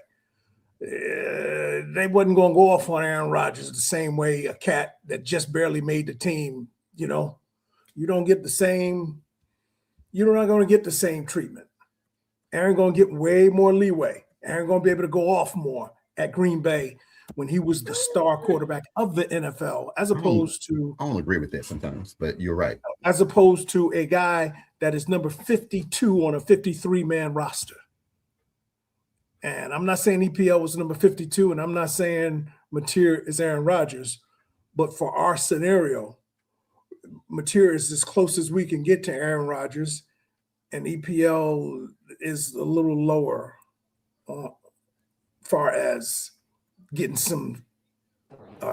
They wasn't going to go off on Aaron Rodgers the same way a cat that just barely made the team. You don't get the same. You're not going to get the same treatment. Aaron going to get way more leeway. Aaron going to be able to go off more at Green Bay when he was the star quarterback of the NFL, as opposed to. I don't agree with that sometimes, but you're right. As opposed to a guy that is number 52 on a 53-man roster. And I'm not saying EPL was number 52, and I'm not saying Mateer is Aaron Rodgers, but for our scenario, Mateer is as close as we can get to Aaron Rodgers, and EPL is a little lower far as getting some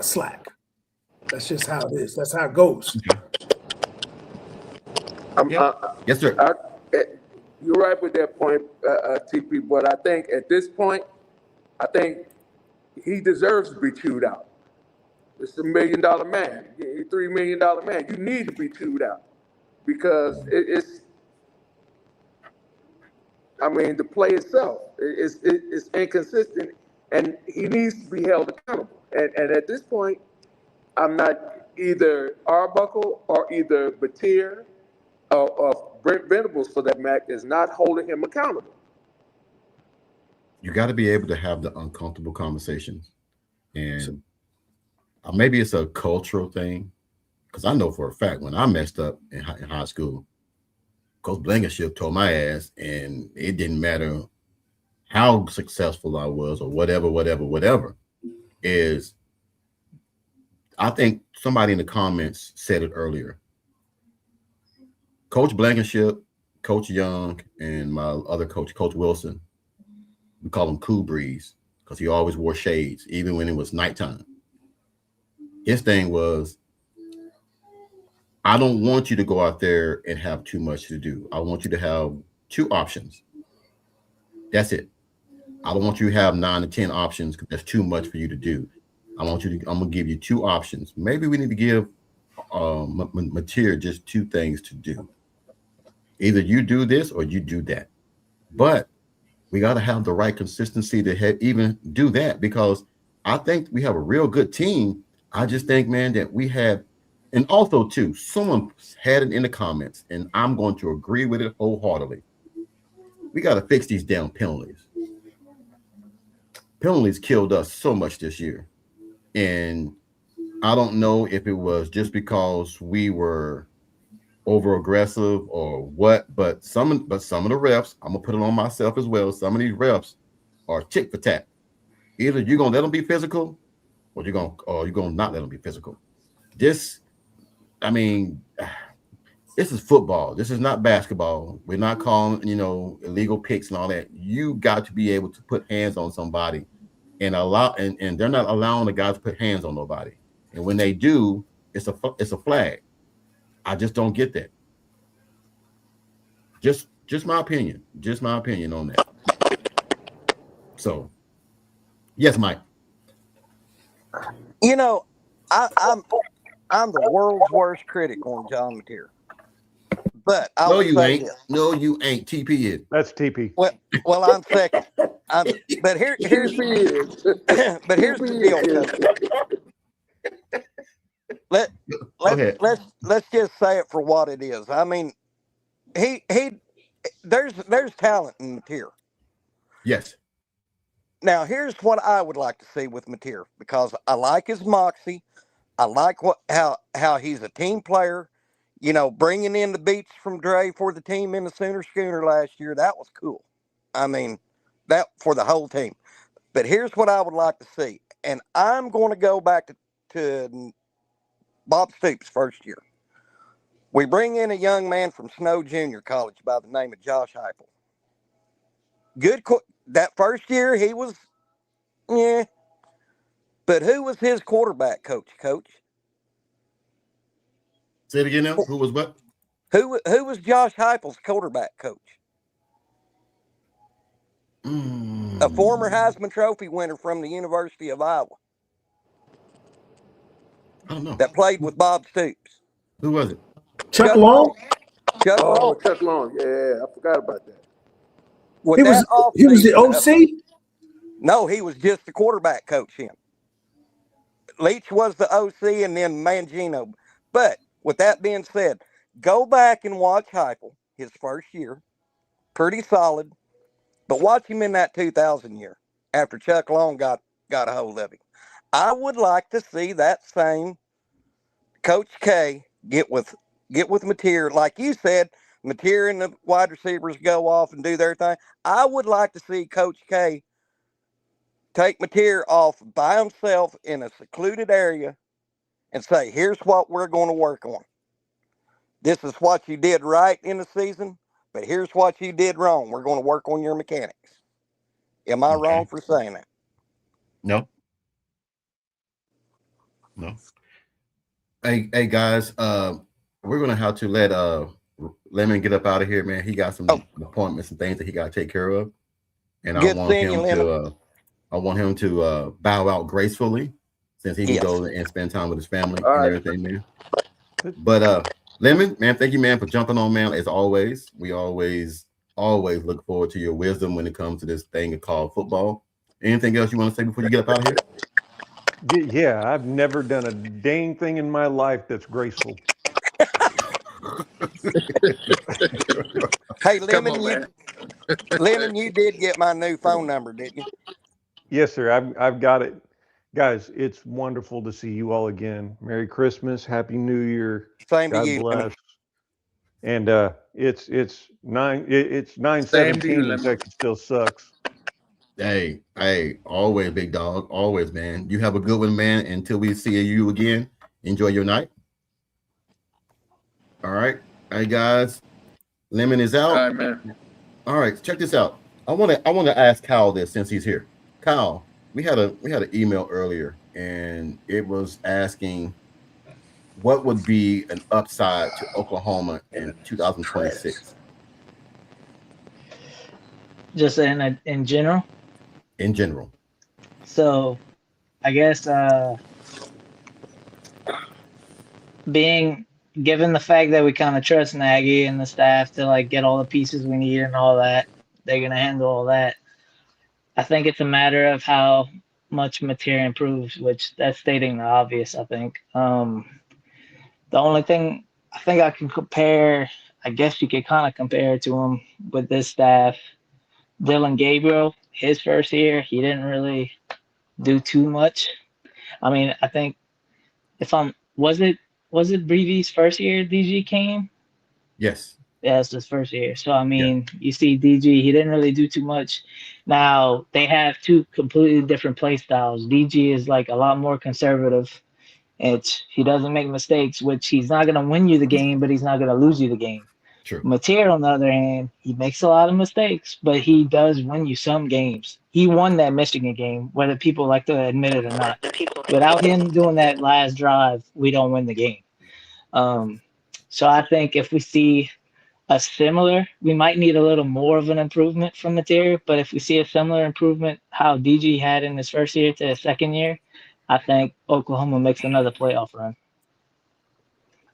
slack. That's just how it is. That's how it goes. Yes, sir. You're right with that point, TP, but I think at this point, I think he deserves to be chewed out. It's $1 million man. $3 million man. You need to be chewed out because the play itself is inconsistent, and he needs to be held accountable. And at this point, I'm not either Arbuckle or either Batir or Brent Venables, for that matter, is not holding him accountable. You got to be able to have the uncomfortable conversations, and maybe it's a cultural thing, because I know for a fact when I messed up in high school, Coach Blankenship told my ass, and it didn't matter how successful I was or whatever. Is I think somebody in the comments said it earlier. Coach Blankenship, Coach Young, and my other coach, Coach Wilson, we call him Cool Breeze because he always wore shades, even when it was nighttime. His thing was, I don't want you to go out there and have too much to do. I want you to have 2 options. That's it. I don't want you to have 9 to 10 options because that's too much for you to do. I'm gonna give you 2 options. Maybe we need to give Mateer just 2 things to do. Either you do this or you do that. But we got to have the right consistency to even do that, because I think we have a real good team. I just think, man, that we have, and also too, someone had it in the comments, and I'm going to agree with it wholeheartedly. We got to fix these damn penalties. Penalties killed us so much this year. And I don't know if it was just because we were over aggressive or what, but some of the refs, I'm gonna put it on myself as well. Some of these refs are tick for tat. Either you're gonna let them be physical, or you're gonna not let them be physical. This is football. This is not basketball. We're not calling, illegal picks and all that. You got to be able to put hands on somebody and and they're not allowing the guys to put hands on nobody. And when they do, it's a flag. I just don't get that. Just my opinion. Just my opinion on that. So, yes, Mike. I'm the world's worst critic on John Mateer. But No, you ain't. No, you ain't. TP is. That's TP. Well, I'm second. But here's the deal. Let's just say it for what it is. I mean, there's talent in Mateer. Yes. Now, here's what I would like to see with Mateer, because I like his moxie. I like how he's a team player. Bringing in the beats from Dre for the team in the Sooner Schooner last year, that was cool. I mean, that for the whole team. But here's what I would like to see. And I'm going to go back to Bob Stoops' first year. We bring in a young man from Snow Junior College by the name of Josh Heupel. That first year, he was, But who was his quarterback coach? Say it again now. Who was what? Who was Josh Heupel's quarterback coach? A former Heisman Trophy winner from the University of Iowa. I don't know. That played with Bob Stoops. Who was it? Chuck Long? Chuck Long. Chuck Long. Yeah, I forgot about that. He was the OC? No, he was just the quarterback coach. Leach was the OC, and then Mangino. But with that being said, go back and watch Heupel his first year. Pretty solid. But watch him in that 2000 year after Chuck Long got a hold of him. I would like to see that same Coach K get with Mateer. Like you said, Mateer and the wide receivers go off and do their thing. I would like to see Coach K take Mateer off by himself in a secluded area and say, here's what we're going to work on. This is what you did right in the season, but here's what you did wrong. We're going to work on your mechanics. Am I wrong for saying that? No. Hey guys, we're gonna have to let Lemon get up out of here, man. He got some appointments and things that he got to take care of, and I want him to bow out gracefully. since he can go and spend time with his family All and right. everything, man. But Lemon, man, thank you, man, for jumping on, man. As always, we always look forward to your wisdom when it comes to this thing called football. Anything else you want to say before you get up out of here? Yeah, I've never done a dang thing in my life that's graceful. Hey, Come on, man. Lemon, you did get my new phone number, didn't you? Yes, sir. I've got it. Guys, it's wonderful to see you all again. Merry Christmas, Happy New Year. Same God to you, bless. Lemon. And it's 9/17 Same to you, and Lemon. Texas still sucks. Hey, always, big dog. Always, man. You have a good one, man. Until we see you again, enjoy your night. All right. All right, guys. Lemon is out. All right, man. All right, check this out. I want to ask Kyle this since he's here. Kyle, we had an email earlier, and it was asking what would be an upside to Oklahoma in 2026. Just in general. In general. So, I guess being given the fact that we kind of trust Nagy and the staff to like get all the pieces we need and all that, they're gonna handle all that. I think it's a matter of how much Mateer improves, which that's stating the obvious. I think the only thing I think I can compare, I guess you could kind of compare to him with this staff. Dylan Gabriel, his first year, he didn't really do too much. I mean, I think was it Breevy's first year DG came? Yes. Yeah, it's his first year. So, I mean, You see DG, he didn't really do too much. Now, they have two completely different play styles. DG is like a lot more conservative. He doesn't make mistakes, which he's not going to win you the game, but he's not going to lose you the game. True. Mateer, on the other hand, he makes a lot of mistakes, but he does win you some games. He won that Michigan game, whether people like to admit it or not. Without him doing that last drive, we don't win the game. So I think if we see we might need a little more of an improvement from Mateer, but if we see a similar improvement how DG had in his first year to his second year, I think Oklahoma makes another playoff run.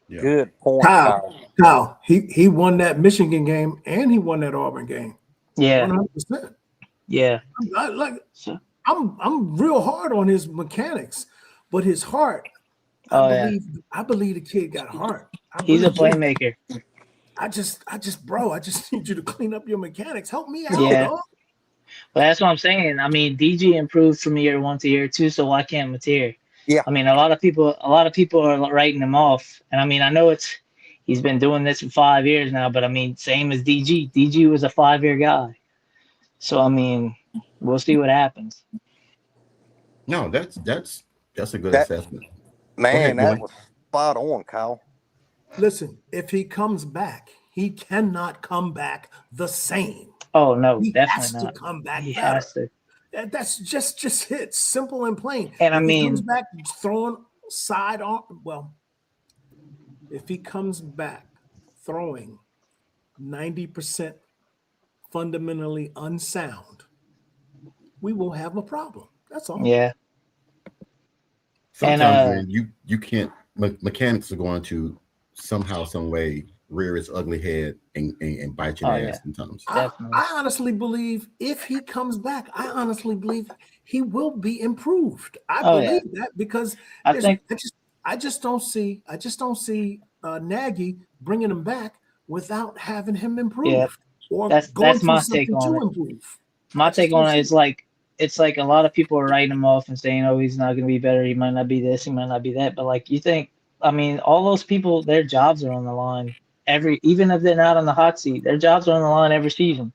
Yeah. Good point, Kyle, he won that Michigan game and he won that Auburn game. Yeah. 100%. Yeah. I'm real hard on his mechanics, but his heart, I believe the kid got heart. He's a playmaker. I just need you to clean up your mechanics. Help me out, Yeah. dog. But that's what I'm saying. I mean, DG improved from year 1 to year 2, so why can't Mateer? Yeah. I mean, a lot of people are writing him off, and I mean, I know he's been doing this for 5 years now, but I mean, same as DG. DG was a 5-year guy, so I mean, we'll see what happens. No, that's a good assessment. Man, that was spot on, Kyle. Listen, if he comes back, he cannot come back the same. Oh no, he definitely has not. To come back. He better. has to. That's just it. Simple and plain. And if I mean, he comes back throwing side on. Well, if he comes back throwing 90% fundamentally unsound, we will have a problem. That's all. Yeah. Sometimes you can't. Mechanics are going to somehow, some way rear its ugly head and bite your ass sometimes. I honestly believe if he comes back, he will be improved. I believe that because I just don't see Nagy bringing him back without having him improve. Yeah. Or that's my take on it. Improve. My take on it is like it's like a lot of people are writing him off and saying, "Oh, he's not going to be better. He might not be this. He might not be that." But like you think, I mean, all those people, their jobs are on the line. Even if they're not on the hot seat, their jobs are on the line every season.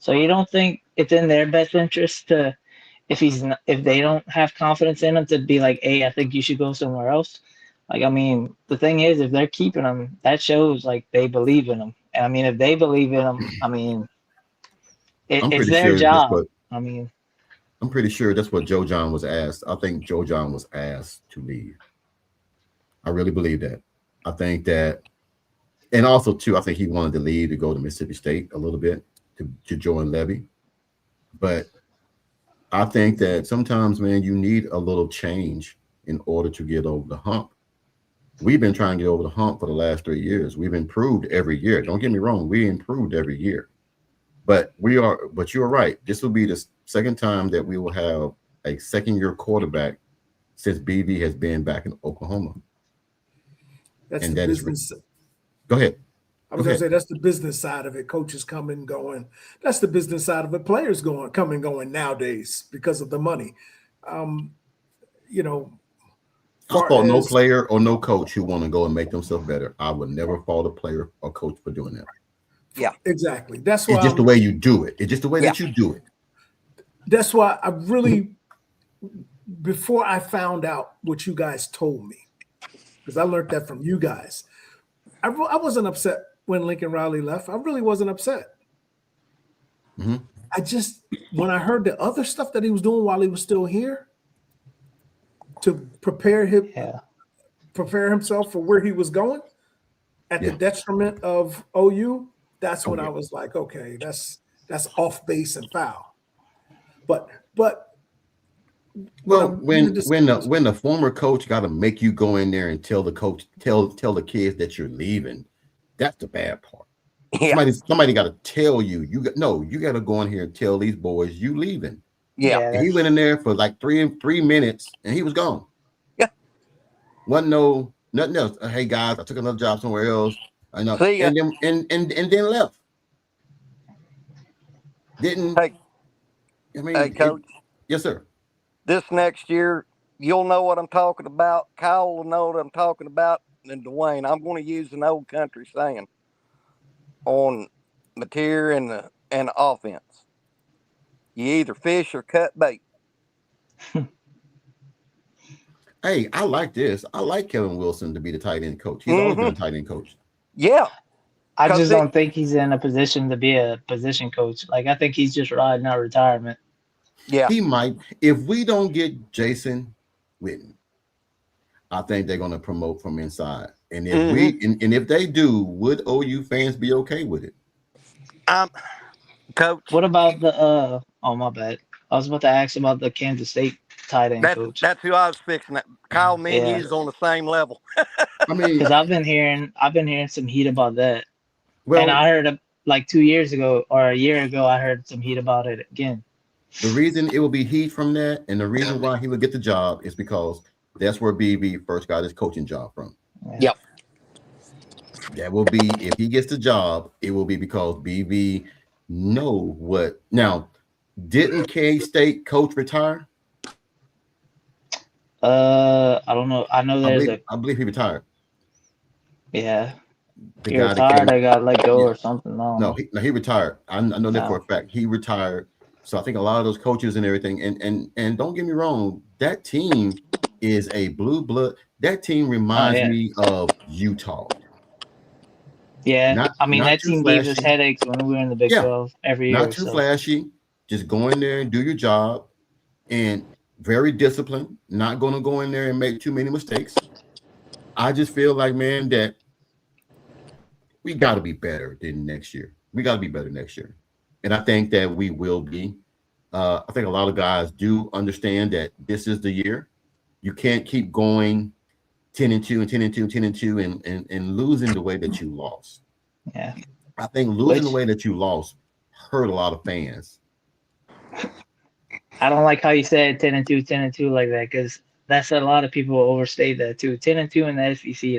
So you don't think it's in their best interest to, if they don't have confidence in him, to be like, "Hey, I think you should go somewhere else." Like, I mean, the thing is, if they're keeping him, that shows like they believe in him. And I mean, if they believe in him, I mean, it's their job. I'm pretty sure that's what Joe John was asked. I think Joe John was asked to leave. I really believe that. I think that, and also too, I think he wanted to leave to go to Mississippi State a little bit to join Levy. But I think that sometimes, man, you need a little change in order to get over the hump. We've been trying to get over the hump for the last 3 years. We've improved every year. Don't get me wrong, we improved every year. But you're right. This will be the second time that we will have a second-year quarterback since BV has been back in Oklahoma. That's the business. Go ahead. I was going to say that's the business side of it. Coaches come and going. That's the business side of it. Players come and going nowadays because of the money. You know, I fault no player or no coach who want to go and make themselves better. I would never fault a player or coach for doing that. Yeah, exactly. That's why it's just the way you do it. It's just the way that you do it. That's why I really, before I found out what you guys told me, because I learned that from you guys, I wasn't upset when Lincoln Riley left. I really wasn't upset. Mm-hmm. I just, when I heard the other stuff that he was doing while he was still here to prepare himself for where he was going at the detriment of OU, that's when I was like, okay, that's off base and foul. But when the former coach got to make you go in there and tell the coach, tell the kids that you're leaving, that's the bad part. Yeah. Somebody got to tell you. You got to go in here and tell these boys you leaving. Yeah, and he went in there for like three minutes and he was gone. Yeah, wasn't nothing else. Hey guys, I took another job somewhere else. I know, and then left. Didn't. Hey, Coach. Yes, sir. This next year, you'll know what I'm talking about. Kyle will know what I'm talking about. And Dwayne, I'm going to use an old country saying on material and offense. You either fish or cut bait. Hey, I like this. I like Kevin Wilson to be the tight end coach. He's always been a tight end coach. Yeah. I just don't think he's in a position to be a position coach. Like, I think he's just riding out retirement. Yeah. He might. If we don't get Jason Witten, I think they're going to promote from inside. And if if they do, would OU fans be okay with it? Coach. What about the oh, my bad. I was about to ask about the Kansas State tight end coach. That's who I was fixing. Kyle Meny's on the same level. I mean, because I've been hearing some heat about that. Well, and I heard like 2 years ago or a year ago, I heard some heat about it again. The reason it will be heat from that, and the reason why he would get the job is because that's where BV first got his coaching job from. Yep. That will be, if he gets the job, it will be because BV know what. Now, didn't K-State coach retire? I don't know. I know I believe he retired. Yeah. He retired. I got let go or something. No, he retired. I know that for a fact. He retired. So I think a lot of those coaches and everything, and don't get me wrong, that team is a blue blood. That team reminds me of Utah. Yeah, that team gave us headaches when we were in the Big 12 every year. Not too flashy. Just go in there and do your job, and very disciplined. Not going to go in there and make too many mistakes. I just feel like, man, that we got to be better than next year. We got to be better next year. And I think that we will be. I think a lot of guys do understand that this is the year. You can't keep going 10-2 and 10-2 and 10-2 and losing the way that you lost. Yeah. I think losing the way that you lost hurt a lot of fans. I don't like how you said 10-2, 10-2 like that, because that's a lot of people overstate that too. 10-2 in the SEC,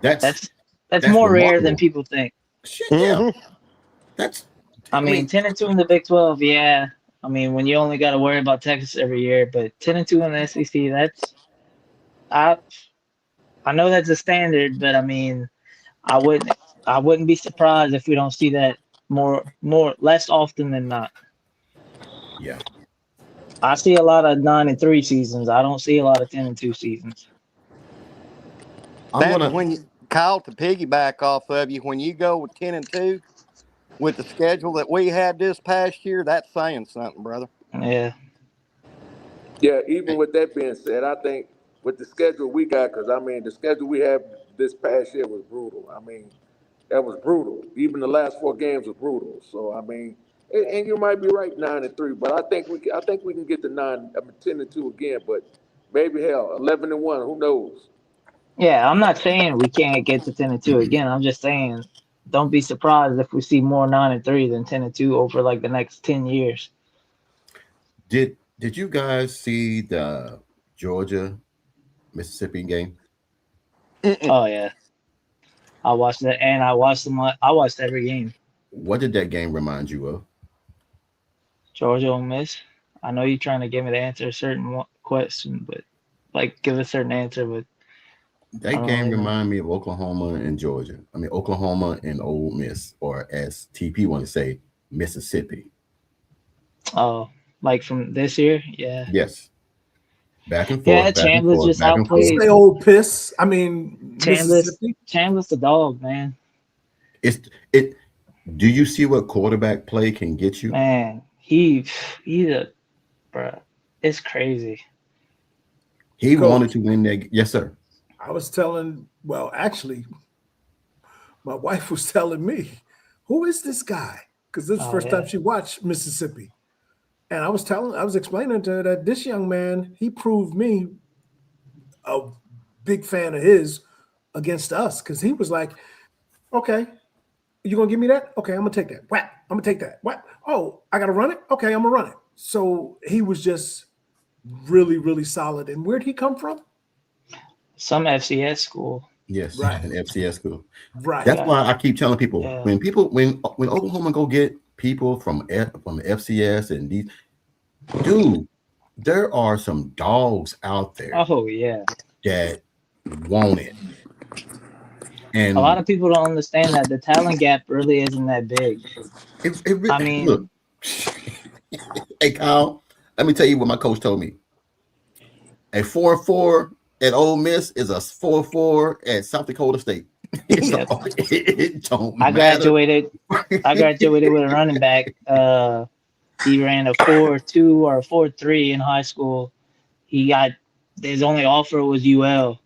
that's more rare than people think. Shit, yeah. That's. I mean, 10-2 in the Big 12, yeah. I mean, when you only got to worry about Texas every year, but 10-2 in the SEC, I know that's a standard, but I mean, I wouldn't be surprised if we don't see that less often than not. Yeah. I see a lot of 9-3 seasons. I don't see a lot of 10-2 seasons. Kyle, to piggyback off of you, when you go with 10-2 with the schedule that we had this past year, that's saying something, brother. Yeah. Yeah, even with that being said, I think with the schedule we got, because I mean, the schedule we had this past year was brutal. I mean, that was brutal. Even the last 4 games were brutal. So I mean, and you might be right, 9-3, but I think we can get to 10-2 again. But Maybe hell, 11-1. Who knows? Yeah, I'm not saying we can't get to 10-2 again. I'm just saying don't be surprised if we see more 9-3 than 10-2 over like the next 10 years. Did you guys see the Georgia Mississippi game? Oh yeah, I watched it, and I watched every game. What did that game remind you of? Georgia Ole Miss. I know you're trying to get me to answer a certain question, but like give a certain answer. But that game reminded me of Oklahoma and Georgia. I mean, Oklahoma and Ole Miss, or as TP want to say, Mississippi. Oh, like from this year? Yeah. Yes. Back and forth. Yeah, Chandler's just outplayed. Say old piss. I mean, Chandler's the dog, man. Do you see what quarterback play can get you? Man, he's a bruh. It's crazy. He wanted to win that. Yes, sir. I was telling, well, actually, my wife was telling me, who is this guy? Because this is the first time she watched Mississippi. And I was explaining to her that this young man, he proved me a big fan of his against us. Because he was like, okay, you going to give me that? Okay, I'm going to take that. Whap, I'm going to take that. What? Oh, I got to run it? Okay, I'm going to run it. So he was just really, really solid. And where'd he come from? Some FCS school. Yes, right. An FCS school. Right. That's why I keep telling people when Oklahoma go get people from FCS and these, dude, there are some dogs out there. Oh yeah, that want it. And a lot of people don't understand that the talent gap really isn't that big. I mean, look, hey Kyle, let me tell you what my coach told me. A 4-4 at Ole Miss is a 4-4 at South Dakota State. It don't I graduated with a running back. He ran a 4.2 or a 4.3 in high school. His only offer was UL,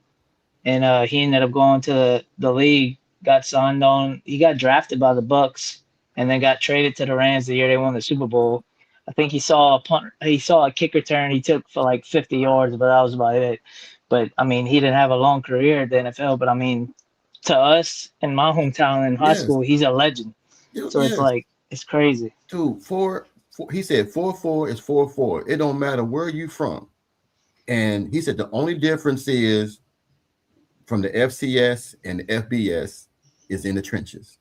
and he ended up going to the league. Got signed on. He got drafted by the Bucks, and then got traded to the Rams the year they won the Super Bowl. I think he saw a kick return he took for like 50 yards, but that was about it. But I mean, he didn't have a long career at the NFL. But I mean, to us in my hometown in high school, he's a legend. So it's like, it's crazy. Dude, he said 4-4 is 4-4. It don't matter where you from. And he said the only difference is from the FCS and the FBS is in the trenches.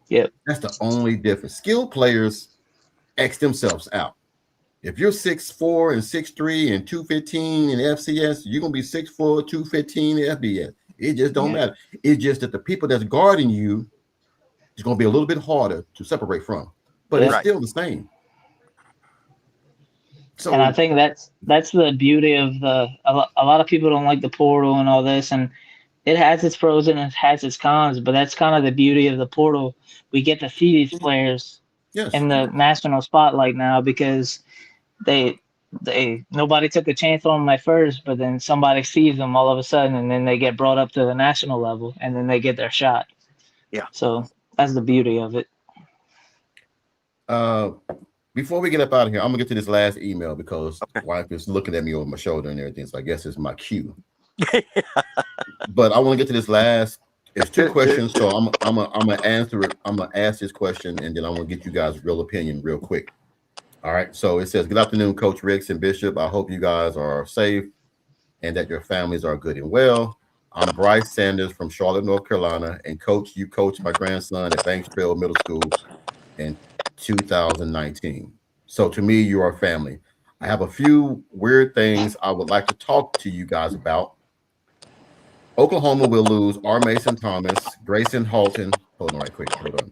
Yep. That's the only difference. Skilled players X themselves out. If you're 6'4" and 6'3" and 215 in FCS, you're gonna be 6'4", 215 in FBS. It just don't matter. It's just that the people that's guarding you is gonna be a little bit harder to separate from, but it's still the same. So, and I think that's the beauty of a lot of people don't like the portal and all this, and it has its pros and it has its cons, but that's kind of the beauty of the portal. We get to see these players in the national spotlight now because nobody took a chance on them at first, but then somebody sees them all of a sudden, and then they get brought up to the national level, and then they get their shot. Yeah. So that's the beauty of it. Before we get up out of here, I'm gonna get to this last email because wife is looking at me over my shoulder and everything. So I guess it's my cue. But I want to get to this last. It's two questions, so I'm gonna answer it. I'm gonna ask this question, and then I'm gonna get you guys' real opinion real quick. All right. So it says, "Good afternoon, Coach Ricks and Bishop. I hope you guys are safe and that your families are good and well. I'm Bryce Sanders from Charlotte, North Carolina, and Coach, you coached my grandson at Banks Trail Middle School in 2019. So to me, you are family. I have a few weird things I would like to talk to you guys about. Oklahoma will lose R. Mason Thomas, Grayson Halton." Hold on right quick. Hold on.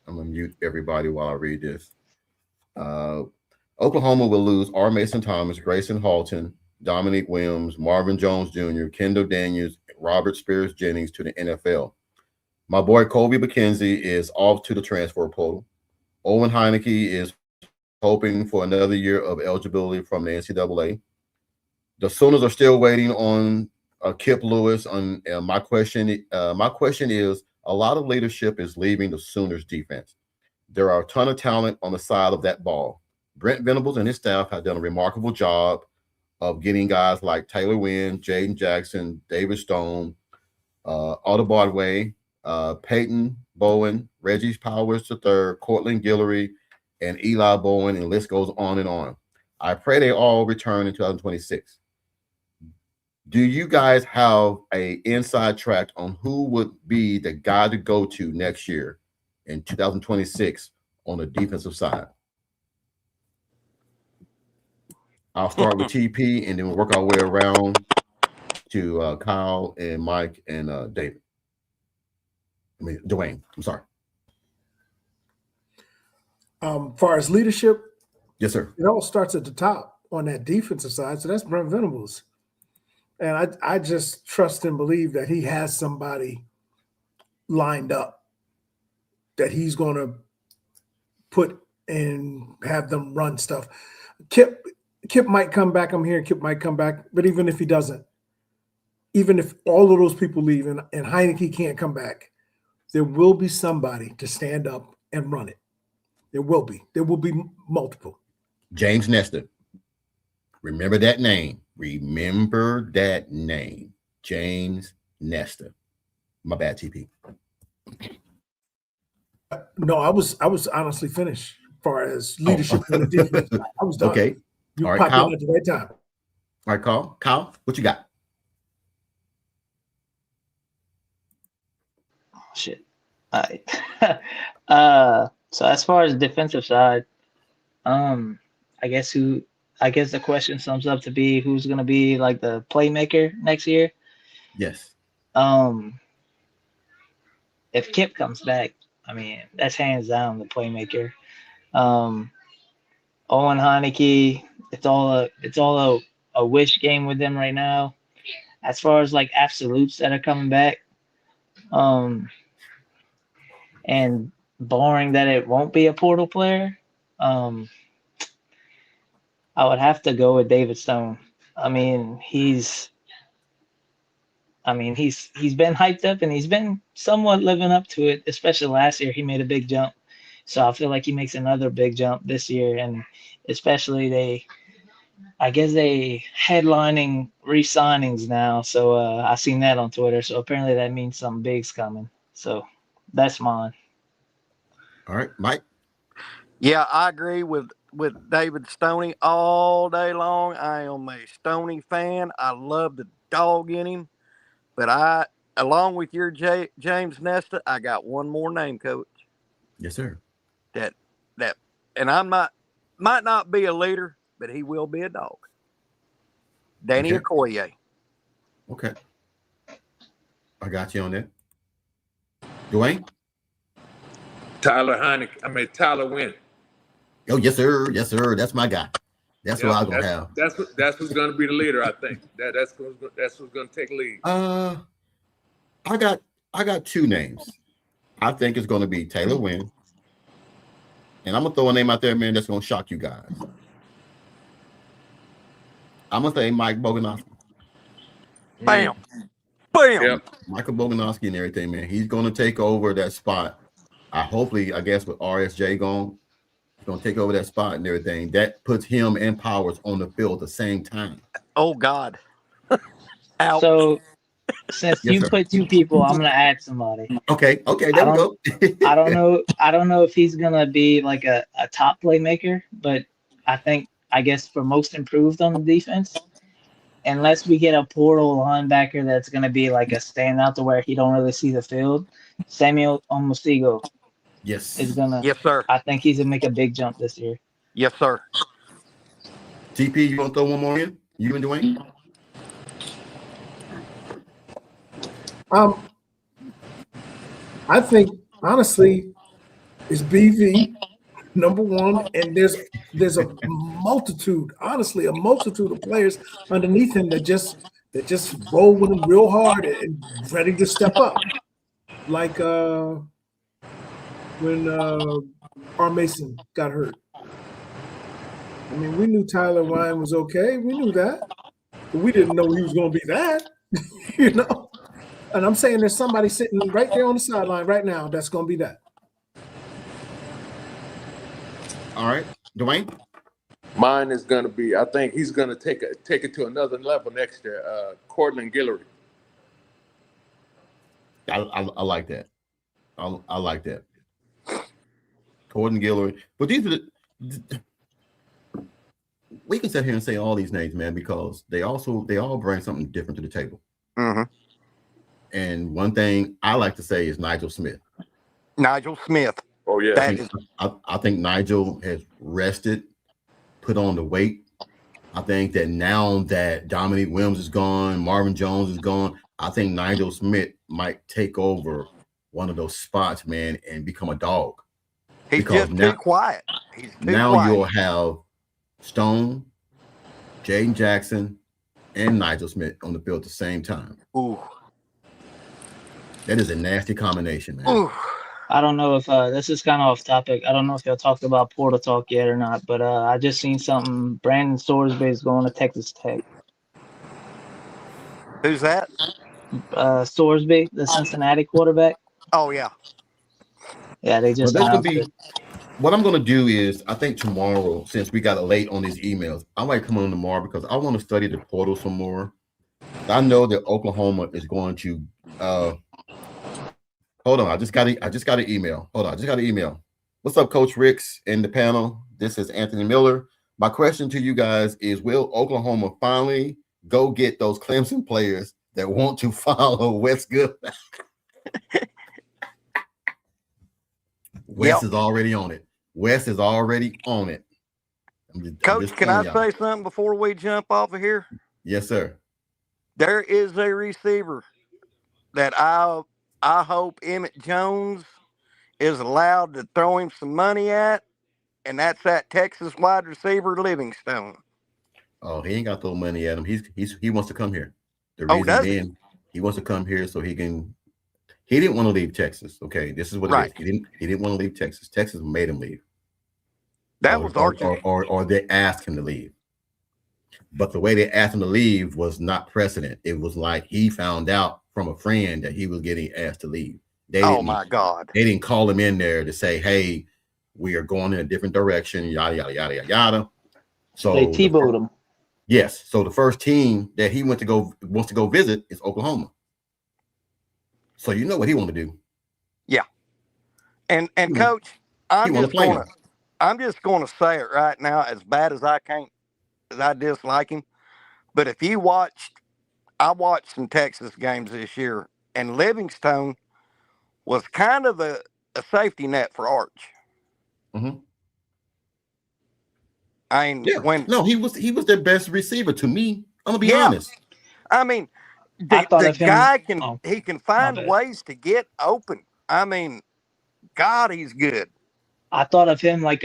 I'm gonna mute everybody while I read this. Oklahoma will lose R. Mason Thomas, Grayson Halton, Dominique Williams, Marvin Jones Jr., Kendall Daniels, Robert Spears Jennings to the NFL. My boy Kobe McKenzie is off to the transfer portal. Owen Heineke is hoping for another year of eligibility from the NCAA. The Sooners are still waiting on Kip Lewis. My question is, a lot of leadership is leaving the Sooners defense. There are a ton of talent on the side of that ball. Brent Venables and his staff have done a remarkable job of getting guys like Taylor Wynn, Jaden Jackson, David Stone, Otto Broadway, Peyton Bowen, Reggie Powers III, Cortland Guillory, and Eli Bowen, and the list goes on and on. I pray they all return in 2026. Do you guys have an inside track on who would be the guy to go to next year in 2026 on the defensive side? I'll start with TP, and then we'll work our way around to Kyle and Mike and David. Dwayne. I'm sorry. Far as leadership, Yes, sir. it all starts at the top on that defensive side. So that's Brent Venables. And I just trust and believe that he has somebody lined up that he's going to put and have them run stuff. Kip might come back. I'm hearing Kip might come back. But even if he doesn't, even if all of those people leave and Heineke can't come back, there will be somebody to stand up and run it. There will be. There will be multiple. James Nestor. Remember that name. Remember that name. James Nestor. My bad, TP. No, I was honestly finished as far as leadership on the defense. I was done. Okay. You All right, popped Kyle. in at the right time. All right, Kyle. Kyle, what you got? Shit. All right. So as far as defensive side, I guess the question sums up to be who's gonna be like the playmaker next year. Yes. If Kip comes back, I mean that's hands down the playmaker. Owen Heineke, it's all a wish game with them right now. As far as like absolutes that are coming back, and barring that it won't be a portal player, I would have to go with David Stone. He's been hyped up and he's been somewhat living up to it, especially last year. He made a big jump. So I feel like he makes another big jump this year. And especially they headlining re-signings now. So I seen that on Twitter. So apparently that means something big's coming. So that's mine. All right, Mike. Yeah, I agree with David Stoney all day long. I am a Stoney fan. I love the dog in him. But along with your James Nestor, I got one more name, Coach. Yes, sir. And might not be a leader, but he will be a dog. Danny Okoye. Okay. I got you on that. Dwayne? Tyler Wynn. Oh, yes, sir. Yes, sir. That's my guy. That's what I'm gonna have. That's who's gonna be the leader, I think. That's who's gonna take lead. I got two names. I think it's gonna be Taylor Wynn. And I'm gonna throw a name out there, man, that's gonna shock you guys. I'm gonna say Mike Boganowski. Bam. Bam. Yep. Michael Boganowski and everything, man. He's gonna take over that spot. I guess with RSJ gone, he's gonna take over that spot and everything. That puts him and Powers on the field at the same time. Oh God. Ouch. So since Yes, you sir. put two people, I'm gonna add somebody. Okay, there we go. I don't know if he's gonna be like a top playmaker, but I guess for most improved on the defense, unless we get a portal linebacker that's gonna be like a standout to where he don't really see the field, Samuel Omosigho Yes. is gonna. Yes, sir. I think he's gonna make a big jump this year. Yes, sir. TP, you want to throw one more in? You and Dwayne? I think honestly, it's BV number one, and there's a multitude of players underneath him that just roll with him real hard and ready to step up. Like when R. Mason got hurt. I mean, we knew Tyler Ryan was okay. We knew that, but we didn't know he was going to be that. You know. And I'm saying there's somebody sitting right there on the sideline right now that's going to be that. All right. Dwayne? Mine is going to be, I think he's going to take it to another level next year. Cortland Guillory. I like that. I like that. Cortland Guillory. But these are we can sit here and say all these names, man, because they all bring something different to the table. Mm-hmm. And one thing I like to say is Nigel Smith. Nigel Smith. Oh, yeah. I think Nigel has rested, put on the weight. I think that now that Dominique Williams is gone, Marvin Jones is gone, I think Nigel Smith might take over one of those spots, man, and become a dog. He's just too quiet. He's too quiet. You'll have Stone, Jaden Jackson, and Nigel Smith on the field at the same time. Ooh. That is a nasty combination, man. Ooh. I don't know if this is kind of off topic. I don't know if y'all talked about portal talk yet or not, but I just seen something. Brandon Sorsby is going to Texas Tech. Who's that? Sorsby, the Cincinnati quarterback. Oh, yeah. Yeah, they just. What I'm going to do is, I think tomorrow, since we got late on these emails, I might come on tomorrow because I want to study the portal some more. I know that Oklahoma is going to. Hold on, I just got an email. Hold on, I just got an email. What's up, Coach Ricks and the panel? This is Anthony Miller. My question to you guys is: will Oklahoma finally go get those Clemson players that want to follow Wes Goodman? Wes is already on it. Wes is already on it. Coach, can I say something before we jump off of here? Yes, sir. There is a receiver that I hope Emmett Jones is allowed to throw him some money at, and that's that Texas wide receiver Livingstone. Oh, he ain't got to throw money at him. He wants to come here. The reason being, he wants to come here so he can. He didn't want to leave Texas. Okay, this is what it is. He didn't want to leave Texas. Texas made him leave. That was Archie. Or they asked him to leave. But the way they asked him to leave was not precedent. It was like he found out from a friend that he was getting asked to leave. My God. They didn't call him in there to say, hey, we are going in a different direction, yada, yada, yada, yada, yada. So they T-bowed him. Yes. So the first team that he wants to go visit is Oklahoma. So you know what he want to do. Yeah. And Coach, I'm just going to say it right now, as bad as I dislike him. But if you I watched some Texas games this year, and Livingstone was kind of a safety net for Arch. Mm-hmm. I mean, he was their best receiver to me. I'm gonna be honest. I mean, the guy can find ways to get open. I mean, God, he's good. I thought of him like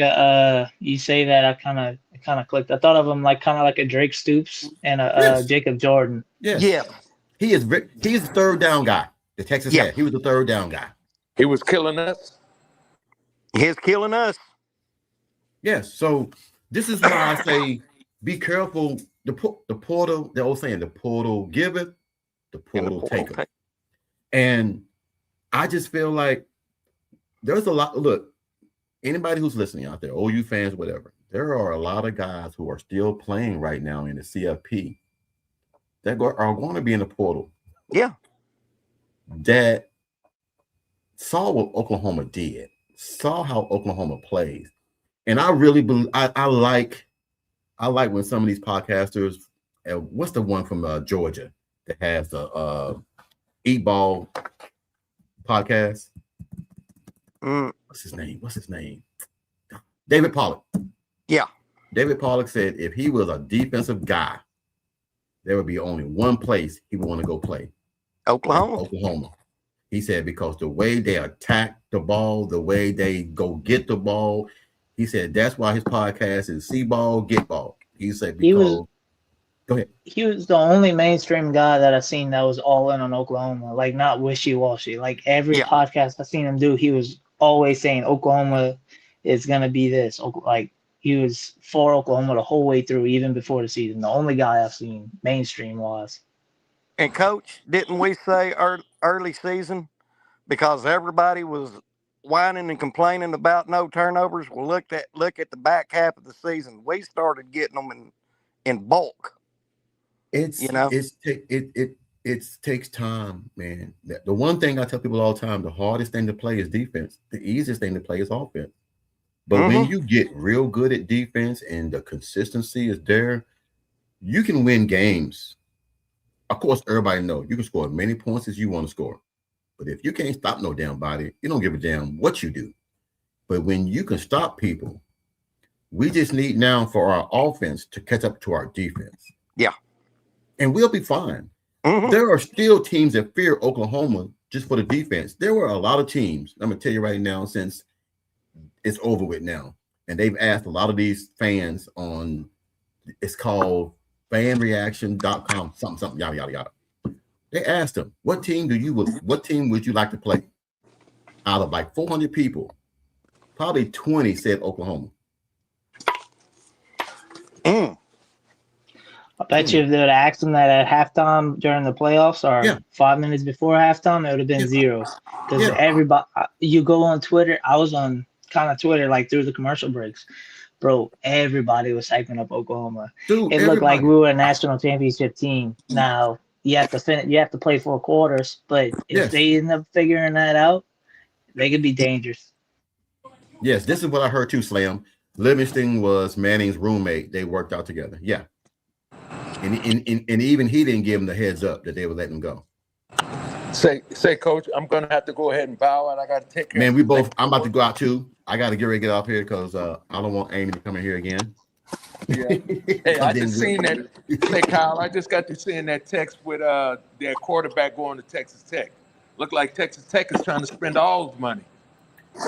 you say that I kind of clicked. I thought of him like kind of like a Drake Stoops and a Jacob Jordan. Yes. Yeah. He's the third down guy. The Texas had. He was the third down guy. He was killing us. He's killing us. Yes. So this is why I say be careful. The portal, the old saying, the portal giveth, the portal taketh. And I just feel like there's a lot. Look, anybody who's listening out there, OU fans, whatever, there are a lot of guys who are still playing right now in the CFP that are going to be in the portal. Yeah. That saw what Oklahoma did, saw how Oklahoma plays. And I really believe, I like when some of these podcasters, what's the one from Georgia that has the Eat Ball podcast? What's his name? David Pollack. Yeah. David Pollack said if he was a defensive guy, there would be only one place he would want to go play. Oklahoma. He said because the way they attack the ball, the way they go get the ball, he said that's why his podcast is See Ball, Get Ball. He said because go ahead. He was the only mainstream guy that I've seen that was all in on Oklahoma, like not wishy-washy. Like every podcast I've seen him do, he was always saying Oklahoma is going to be this. Like he was for Oklahoma the whole way through, even before the season. The only guy I've seen mainstream-wise. And Coach, didn't we say early season because everybody was whining and complaining about no turnovers. Well, look at the back half of the season. We started getting them in bulk. It takes time, man. The one thing I tell people all the time, the hardest thing to play is defense. The easiest thing to play is offense. But when you get real good at defense and the consistency is there, you can win games. Of course, everybody knows you can score as many points as you want to score. But if you can't stop no damn body, you don't give a damn what you do. But when you can stop people, we just need now for our offense to catch up to our defense. Yeah. And we'll be fine. There are still teams that fear Oklahoma just for the defense. There were a lot of teams, I'm going to tell you right now, since it's over with now. And they've asked a lot of these fans on, it's called fanreaction.com, something, yada, yada, yada. They asked them, what team would you like to play? Out of like 400 people, probably 20 said Oklahoma. I bet you if they would have asked them that at halftime during the playoffs or 5 minutes before halftime, it would have been zeros. Because everybody, you go on Twitter, I was on kind of Twitter like through the commercial breaks. Bro, everybody was hyping up Oklahoma. Dude, it looked like we were a national championship team. Now, you have to play 4 quarters, but if they end up figuring that out, they could be dangerous. Yes, this is what I heard too, Slam. Livingston was Manning's roommate. They worked out together. Yeah. And even he didn't give him the heads up that they would let him go. Say, Coach, I'm gonna have to go ahead and bow out. I gotta take care. Man, I'm about to go out too. I gotta get ready to get off here because I don't want Amy to come in here again. Yeah. Hey, I just seen that. Hey, Kyle, I just got to seeing that text with their quarterback going to Texas Tech. Look like Texas Tech is trying to spend all the money.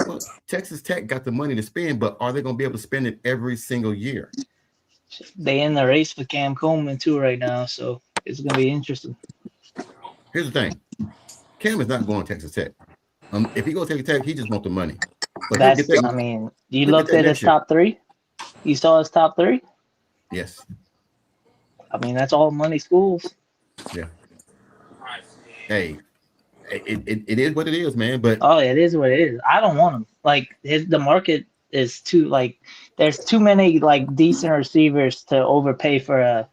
Well, Texas Tech got the money to spend, but are they going to be able to spend it every single year? They in the race for Cam Coleman too right now, so it's going to be interesting. Here's the thing. Cam is not going to Texas Tech. If he goes to Texas Tech, he just wants the money. But you looked at his top 3? You saw his top 3? Yes. I mean, that's all money schools. Yeah. Hey, it is what it is, man. But it is what it is. I don't want him. Like the market is too there's too many decent receivers to overpay for a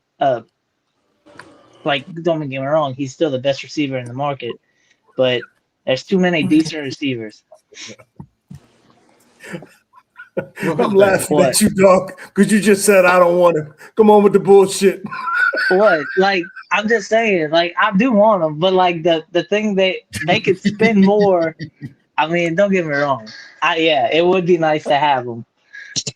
don't get me wrong, he's still the best receiver in the market, but there's too many decent receivers. I'm laughing at you, dog, because you just said I don't want him. Come on with the bullshit. What? I'm just saying, I do want them, but the thing they could spend more. I mean, don't get me wrong. It would be nice to have them.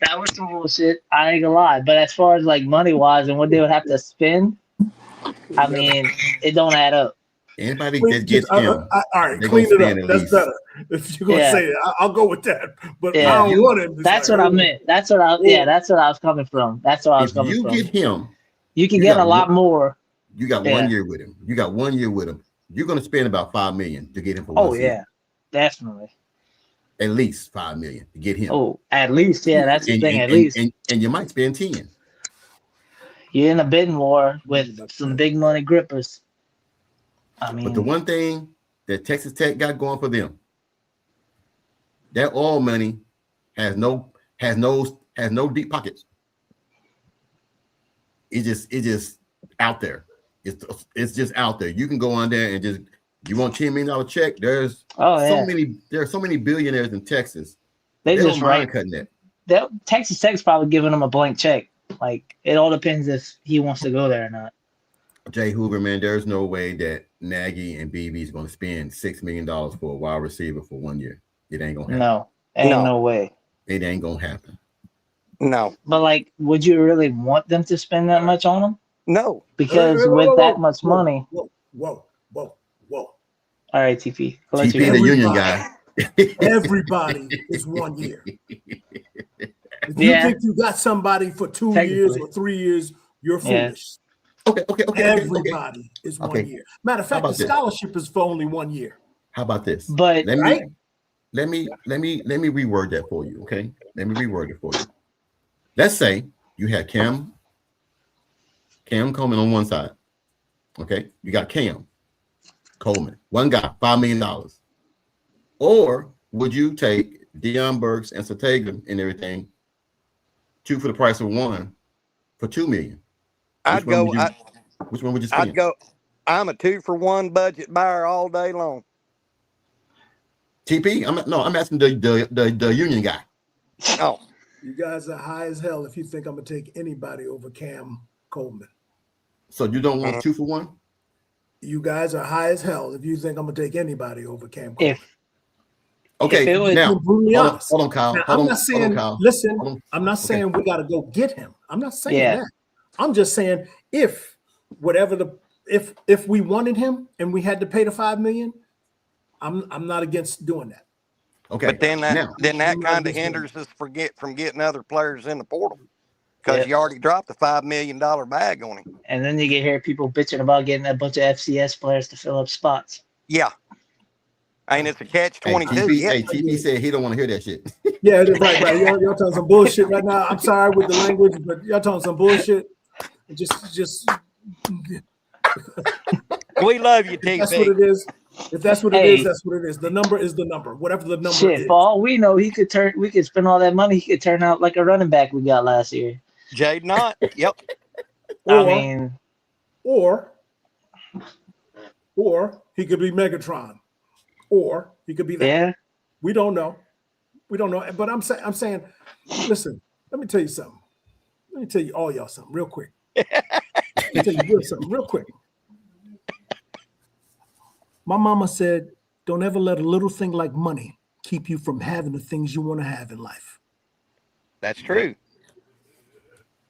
That was some bullshit. I ain't gonna lie. But as far as money wise and what they would have to spend, I mean, it don't add up. Anybody that gets him, all right, clean it up. That's better. If you're gonna say it, I'll go with that. But I don't want him. That's what I meant. That's what I was coming from. That's what I was coming from. If you get him, you can get a lot more. You got 1 year with him. You're gonna spend about $5 million to get him for 1 season. Yeah, definitely. At least $5 million to get him. Oh, at least, that's the thing. At least, and you might spend 10. You're in a bidding war with some big money grippers. I mean, but the one thing that Texas Tech got going for them, that oil money has no deep pockets. It's just out there. It's just out there. You can go on there and just, you want $10 million check. There's so many billionaires in Texas. They just don't mind cutting that. Texas Tech's probably giving them a blank check. It all depends if he wants to go there or not. Jay Hoover, man, there's no way that Nagy and BB is going to spend $6 million for a wide receiver for 1 year. It ain't going to happen. No way. It ain't going to happen. No. But would you really want them to spend that much on him? No. Because with that much money. Whoa. All right, TP. TP, the union guy. Everybody is 1 year. If you think you got somebody for 2 years or 3 years, you're foolish. Okay. Everybody is 1 year. Matter of fact, the scholarship is for only 1 year. How about this? But let me reword that for you. Okay, let me reword it for you. Let's say you had Cam Coleman on one side. Okay, you got Cam Coleman, one guy, $5 million. Or would you take Deion Burks and Satega and everything, 2 for the price of 1 for $2 million? I'd go. Which one would you spend? I'd go. I'm a 2-for-1 budget buyer all day long. TP? I'm asking the union guy. Oh, You guys are high as hell if you think I'm gonna take anybody over Cam Coleman. So you don't want 2 for 1? You guys are high as hell if you think I'm gonna take anybody over Cam Coleman. Okay, if it was- now hold on, Kyle. Now, Hold I'm on, not saying, Kyle. listen, Hold on. I'm not saying we got to go get him. I'm not saying Yeah. that. I'm just saying if we wanted him and we had to pay the $5 million, I'm not against doing that. Okay, but then that now, kind of hinders us from getting other players in the portal because Yep. you already dropped the $5 million bag on him. And then you get hear people bitching about getting a bunch of FCS players to fill up spots. Yeah. And it's a catch-22. TP said he don't want to hear that shit. Yeah, right. Y'all talking some bullshit right now. I'm sorry with the language, but y'all talking some bullshit. Just We love you, if that's TP. what it is. If that's what it Hey. is, that's what it is. The number is the number. Whatever the number Shit, is. for all we know, we could spend all that money. He could turn out like a running back we got last year. Jade Knott. Yep. I mean, Or he could be Megatron. Or he could be that. yeah. We don't know. But I'm saying, listen, let me tell you something. Let me tell you all y'all something real quick. Let me tell you something real quick. My mama said, don't ever let a little thing like money keep you from having the things you want to have in life. That's true.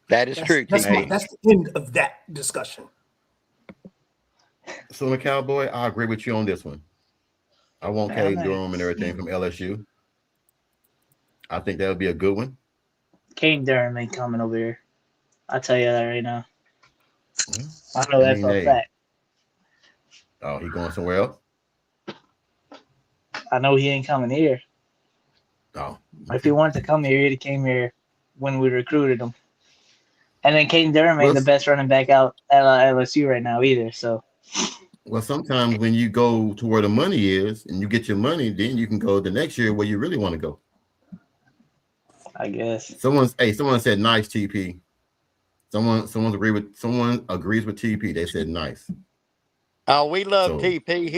That is true, That's TP. the end of that discussion. So the Cowboy, I agree with you on this one. I want Yeah, Cade nice. Durham and everything from LSU. I think that would be a good one. Kane Durham ain't coming over here. I'll tell you that right now. Mm-hmm. I know that for a hey. fact. Oh, he going somewhere else? I know he ain't coming here. Oh, If he wanted to come here, he'd have came here when we recruited him. And then Kane Durham ain't the best running back out at LSU right now either. So, well, sometimes when you go to where the money is and you get your money, then you can go the next year where you really want to go. I guess. Someone said nice TP. Someone agrees with TP. They said nice. Oh, we love So- TP.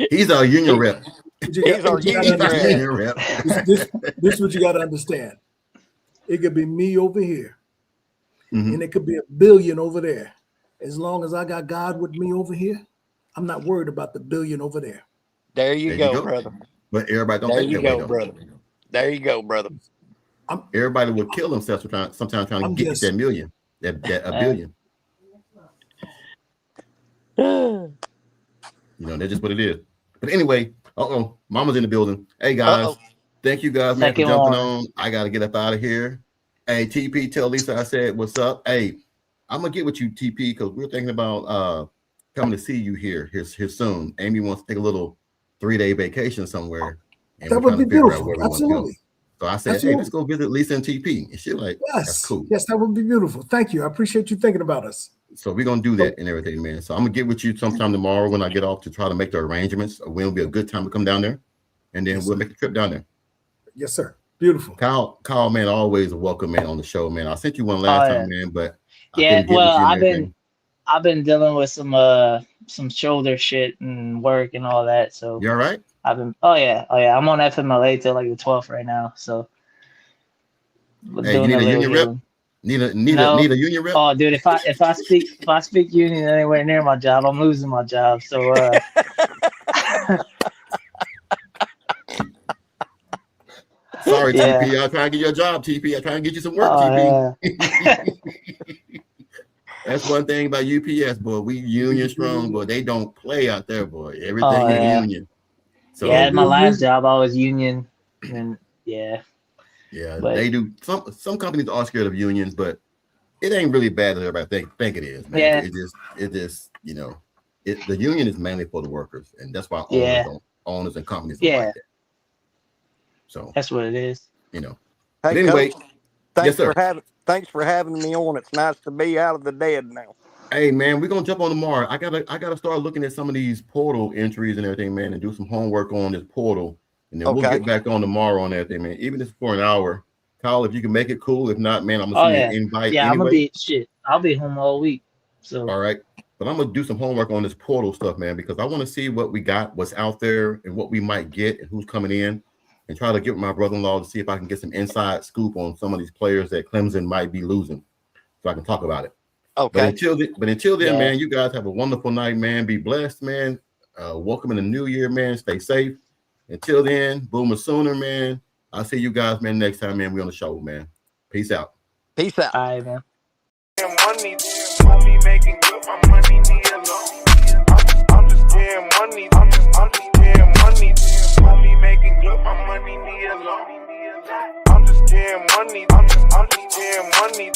He's our union rep. He's our union rep. This is what you got to understand. It could be me over here, Mhm. and it could be $1 billion over there. As long as I got God with me over here, I'm not worried about the $1 billion over there. There you go, brother. But everybody don't There think you that way, go, though. brother. There you go, brother. Everybody would kill themselves sometimes trying to get that million, that $1 billion. You know, that's just what it is. But anyway, Mama's in the building. Hey guys, thank you guys, man, for jumping on. I gotta get up out of here. Hey, TP, tell Lisa I said what's up. Hey, I'm gonna get with you, TP, because we're thinking about coming to see you here soon. Amy wants to take a little 3-day vacation somewhere. And That would be beautiful. Absolutely. So I said, hey, let's go visit Lisa and TP. And she's like, that's cool. Yes, that would be beautiful. Thank you. I appreciate you thinking about us. So we're gonna do that and everything, man. So I'm gonna get with you sometime tomorrow when I get off to try to make the arrangements of when will be a good time to come down there, and then we'll make the trip down there. Yes, sir. Beautiful. Kyle, man, always a welcome man on the show, man. I sent you one last time, man, but yeah, well, I've been dealing with some shoulder shit and work and all that. So you all right? I've been. Oh yeah. I'm on FMLA till like the 12th right now. So. Hey, you need a union rep? Need a union rep? Oh, dude, if I speak union anywhere near my job, I'm losing my job. So sorry, TP. I'll try to get you a job, TP. I'll try to get you some work, TP. Yeah. That's one thing about UPS, boy. We union strong, boy. They don't play out there, boy. Everything is union. So at my last job, I was union, and yeah, but they do. Some companies are scared of unions, but it ain't really bad as everybody think it is. Man. Yeah, it just you know, the union is mainly for the workers, and that's why owners and companies don't like that. So that's what it is. You know. Hey, but anyway, Coach, thanks for having me on. It's nice to be out of the dead now. Hey man, we're gonna jump on tomorrow. I gotta start looking at some of these portal entries and everything, man, and do some homework on this portal. And then we'll get back on tomorrow on everything, man. Even if it's for an hour. Kyle, if you can make it, cool. If not, man, I'm gonna send you an invite. Yeah, anyway. I'll be home all week. So all right. But I'm gonna do some homework on this portal stuff, man, because I want to see what we got, what's out there, and what we might get, and who's coming in, and try to get with my brother-in-law to see if I can get some inside scoop on some of these players that Clemson might be losing, so I can talk about it. Okay. But until then, man, you guys have a wonderful night, man. Be blessed, man. Welcome in the new year, man. Stay safe. Until then, Boomer Sooner, man. I'll see you guys, man, next time, man. We on the show, man. Peace out. Peace out. All right, man. Money making good, my money need alone. I'm just getting money. I'm just getting money. Money making good, my money need alone. I'm just getting money. I'm just getting money.